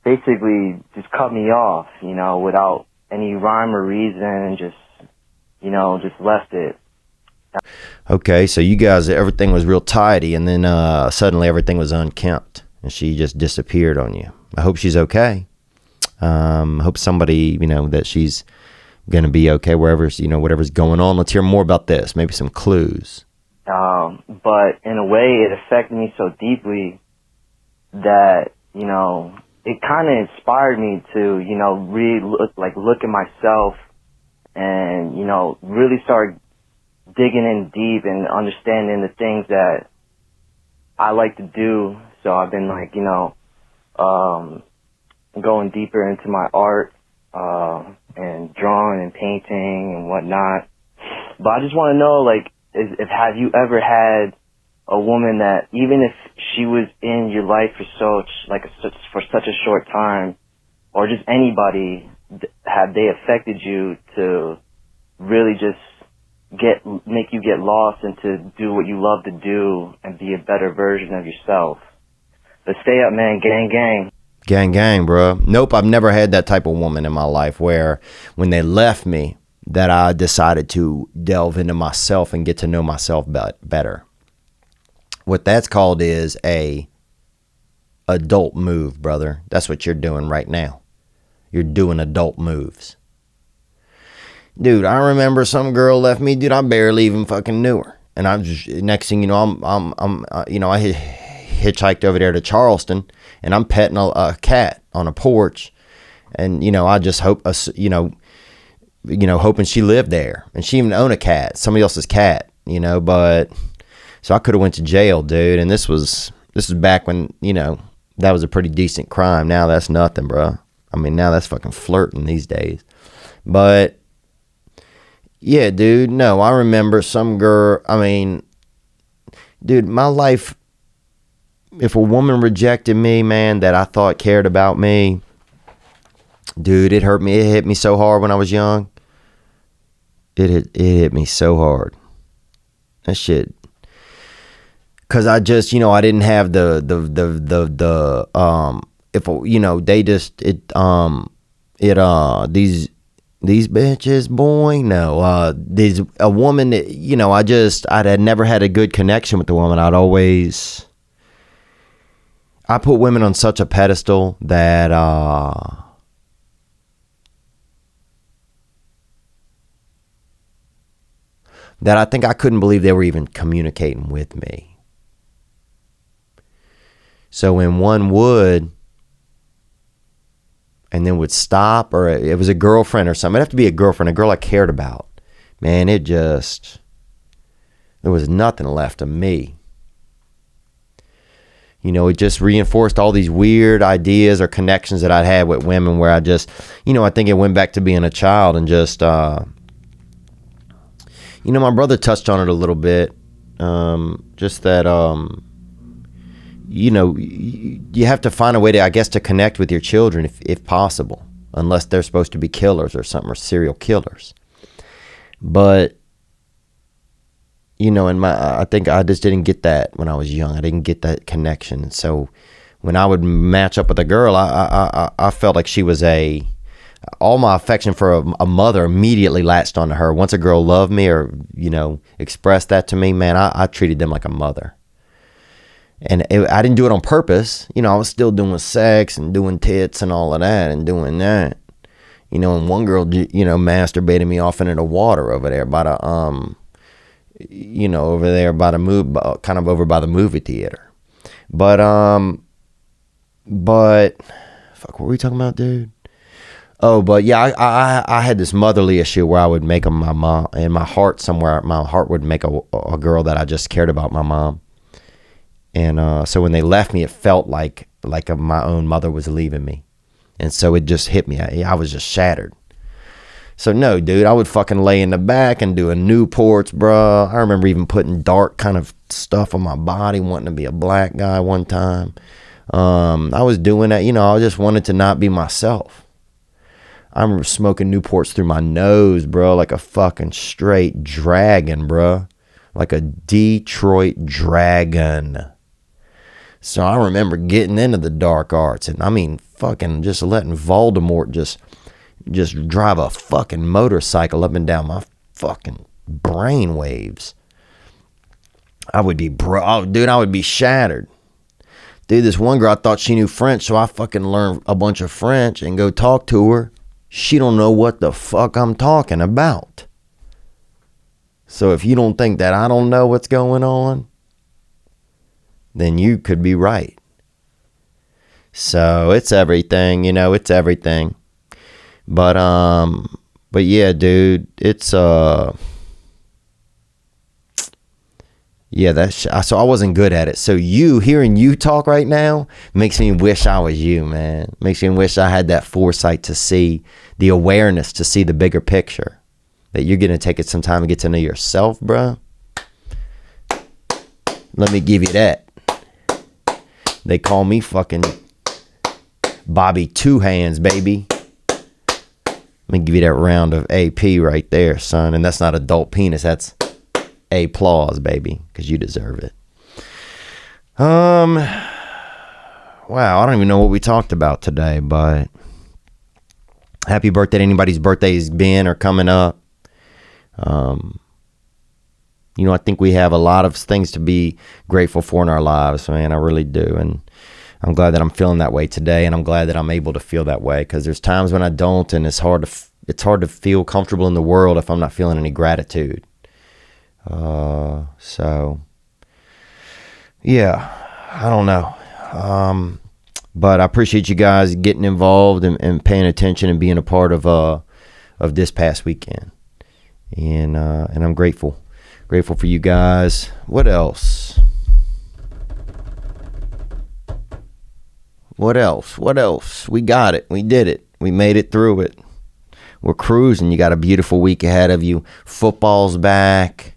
basically just cut me off, without any rhyme or reason, and just left it. Okay, so you guys, everything was real tidy, and then suddenly everything was unkempt, and she just disappeared on you. I hope she's okay. Hope somebody, that she's gonna be okay wherever, whatever's going on. Let's hear more about this. Maybe some clues. But in a way, it affected me so deeply that it kind of inspired me to really look at myself and really start digging in deep and understanding the things that I like to do. So I've been going deeper into my art and drawing and painting and whatnot. But I just want to know, have you ever had a woman that, even if she was in your life for such a short time, or just anybody, have they affected you to really just make you get lost and to do what you love to do and be a better version of yourself? But stay up, man. Gang, gang. Gang, gang, bro. Nope, I've never had that type of woman in my life where when they left me, that I decided to delve into myself and get to know myself better. What that's called is a adult move, brother. That's what you're doing right now. You're doing adult moves. Dude, I remember some girl left me, dude, I barely even fucking knew her. And I'm just, next thing you know, I hitchhiked over there to Charleston, and I'm petting a cat on a porch, and I just hope, hoping she lived there, and she even owned a cat, somebody else's cat, but so I could have went to jail, dude. And this was back when that was a pretty decent crime. Now that's nothing, bro. I mean, now that's fucking flirting these days. But yeah, dude, no, I remember some girl. I mean, dude, my life, if a woman rejected me, man, that I thought cared about me, dude, it hurt me. It hit me so hard when I was young. It hit me so hard. That shit. Cause I just, I didn't have these bitches, boy, no, a woman that, I had never had a good connection with the woman. I put women on such a pedestal that, that I think I couldn't believe they were even communicating with me. So when one would, and then would stop, or it was a girlfriend or something, it'd have to be a girlfriend, a girl I cared about, man, there was nothing left of me. It just reinforced all these weird ideas or connections that I'd had with women where I just, I think it went back to being a child and just, my brother touched on it a little bit. Just that, you have to find a way to, I guess, to connect with your children if possible, unless they're supposed to be killers or something, or serial killers. But, I think I just didn't get that when I was young. I didn't get that connection. And so when I would match up with a girl, I felt like she was all my affection for a mother immediately latched onto her. Once a girl loved me or, expressed that to me, man, I treated them like a mother. And I didn't do it on purpose. I was still doing sex and doing tits and all of that and doing that. And one girl, masturbated me off into the water over there by the, over there by the kind of over by the movie theater. But, fuck, what were we talking about, dude? Oh, but yeah, I had this motherly issue where I would make my mom, in my heart somewhere, my heart would make a girl that I just cared about, my mom. And so when they left me, it felt like like my own mother was leaving me. And so it just hit me. I was just shattered. So no, dude, I would fucking lay in the back and do a Newports, bro. I remember even putting dark kind of stuff on my body, wanting to be a black guy one time. I was doing that, I just wanted to not be myself. I remember smoking Newports through my nose, bro, like a fucking straight dragon, bro. Like a Detroit dragon. So I remember getting into the dark arts, and I mean, fucking just letting Voldemort just drive a fucking motorcycle up and down my fucking brain waves. I would be, I would be shattered. Dude, this one girl, I thought she knew French, so I fucking learned a bunch of French and go talk to her. She don't know what the fuck I'm talking about. So if you don't think that I don't know what's going on, then you could be right. So it's everything, it's everything. But yeah, dude, it's so I wasn't good at it. So hearing you talk right now makes me wish I was you, man. Makes me wish I had that foresight to see the awareness, to see the bigger picture. That you're going to take it some time to get to know yourself, bro. Let me give you that. They call me fucking Bobby Two Hands, baby. Let me give you that round of AP right there, son. And that's not adult penis. That's applause, baby, because you deserve it. Wow, I don't even know what we talked about today, but happy birthday to anybody's birthday's been or coming up. I think we have a lot of things to be grateful for in our lives, man. I really do. And I'm glad that I'm feeling that way today, and I'm glad that I'm able to feel that way, because there's times when I don't, and it's hard to feel comfortable in the world if I'm not feeling any gratitude. So yeah, I don't know. But I appreciate you guys getting involved and paying attention and being a part of this past weekend. And I'm grateful for you guys. What else? We got it. We did it. We made it through it. We're cruising. You got a beautiful week ahead of you. Football's back.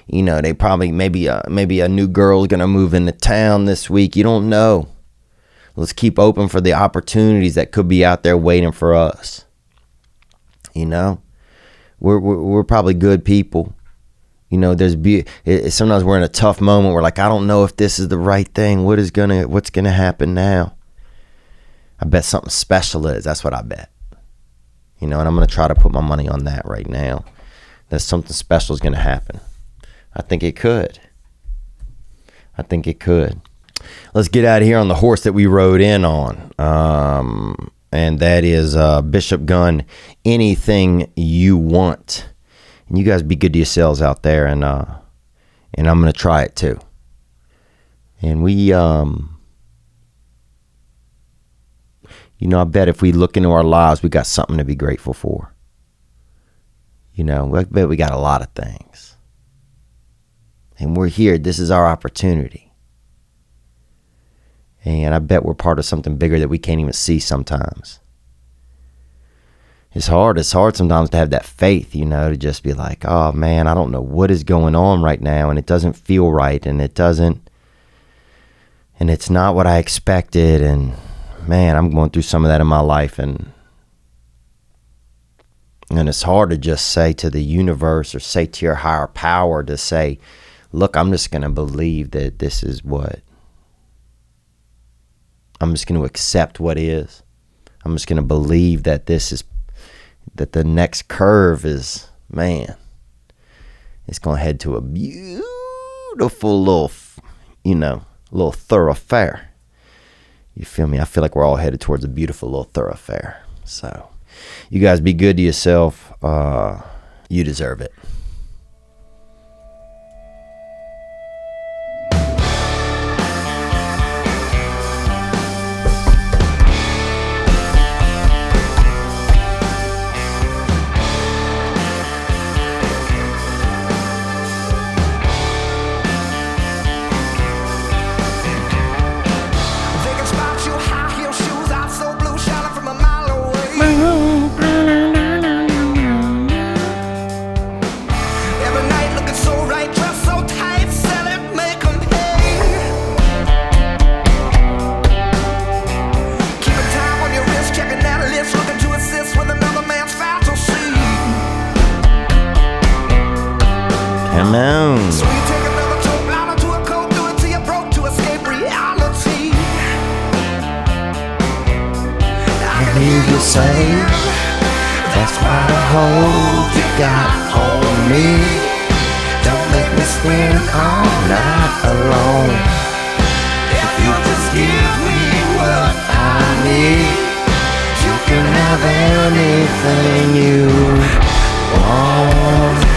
They probably, maybe a new girl's going to move into town this week. You don't know. Let's keep open for the opportunities that could be out there waiting for us. We're probably good people. Sometimes we're in a tough moment. We're like, I don't know if this is the right thing. What's gonna happen now? I bet something special is. That's what I bet. And I'm gonna try to put my money on that right now. That something special is gonna happen. I think it could. Let's get out of here on the horse that we rode in on. And that is Bishop Gunn, Anything You Want. And you guys be good to yourselves out there, and I'm going to try it too. And we, I bet if we look into our lives, we got something to be grateful for. I bet we got a lot of things. And we're here. This is our opportunity. And I bet we're part of something bigger that we can't even see sometimes. It's hard sometimes to have that faith, to just be like, oh man, I don't know what is going on right now, and it doesn't feel right, and it's not what I expected, and man, I'm going through some of that in my life, and it's hard to just say to the universe or say to your higher power to say, look, I'm just going to believe that this is what. I'm just going to accept what is. I'm just going to believe that that the next curve is, man, it's going to head to a beautiful little thoroughfare. You feel me? I feel like we're all headed towards a beautiful little thoroughfare. So you guys be good to yourself. You deserve it. They can spot sweet, take another toke, louder to a coke, do it till you're broke to escape reality. I can hear you say, that's quite a hold you got on me. Don't make me spin all night alone. If you just give me what I need, you can have anything you want.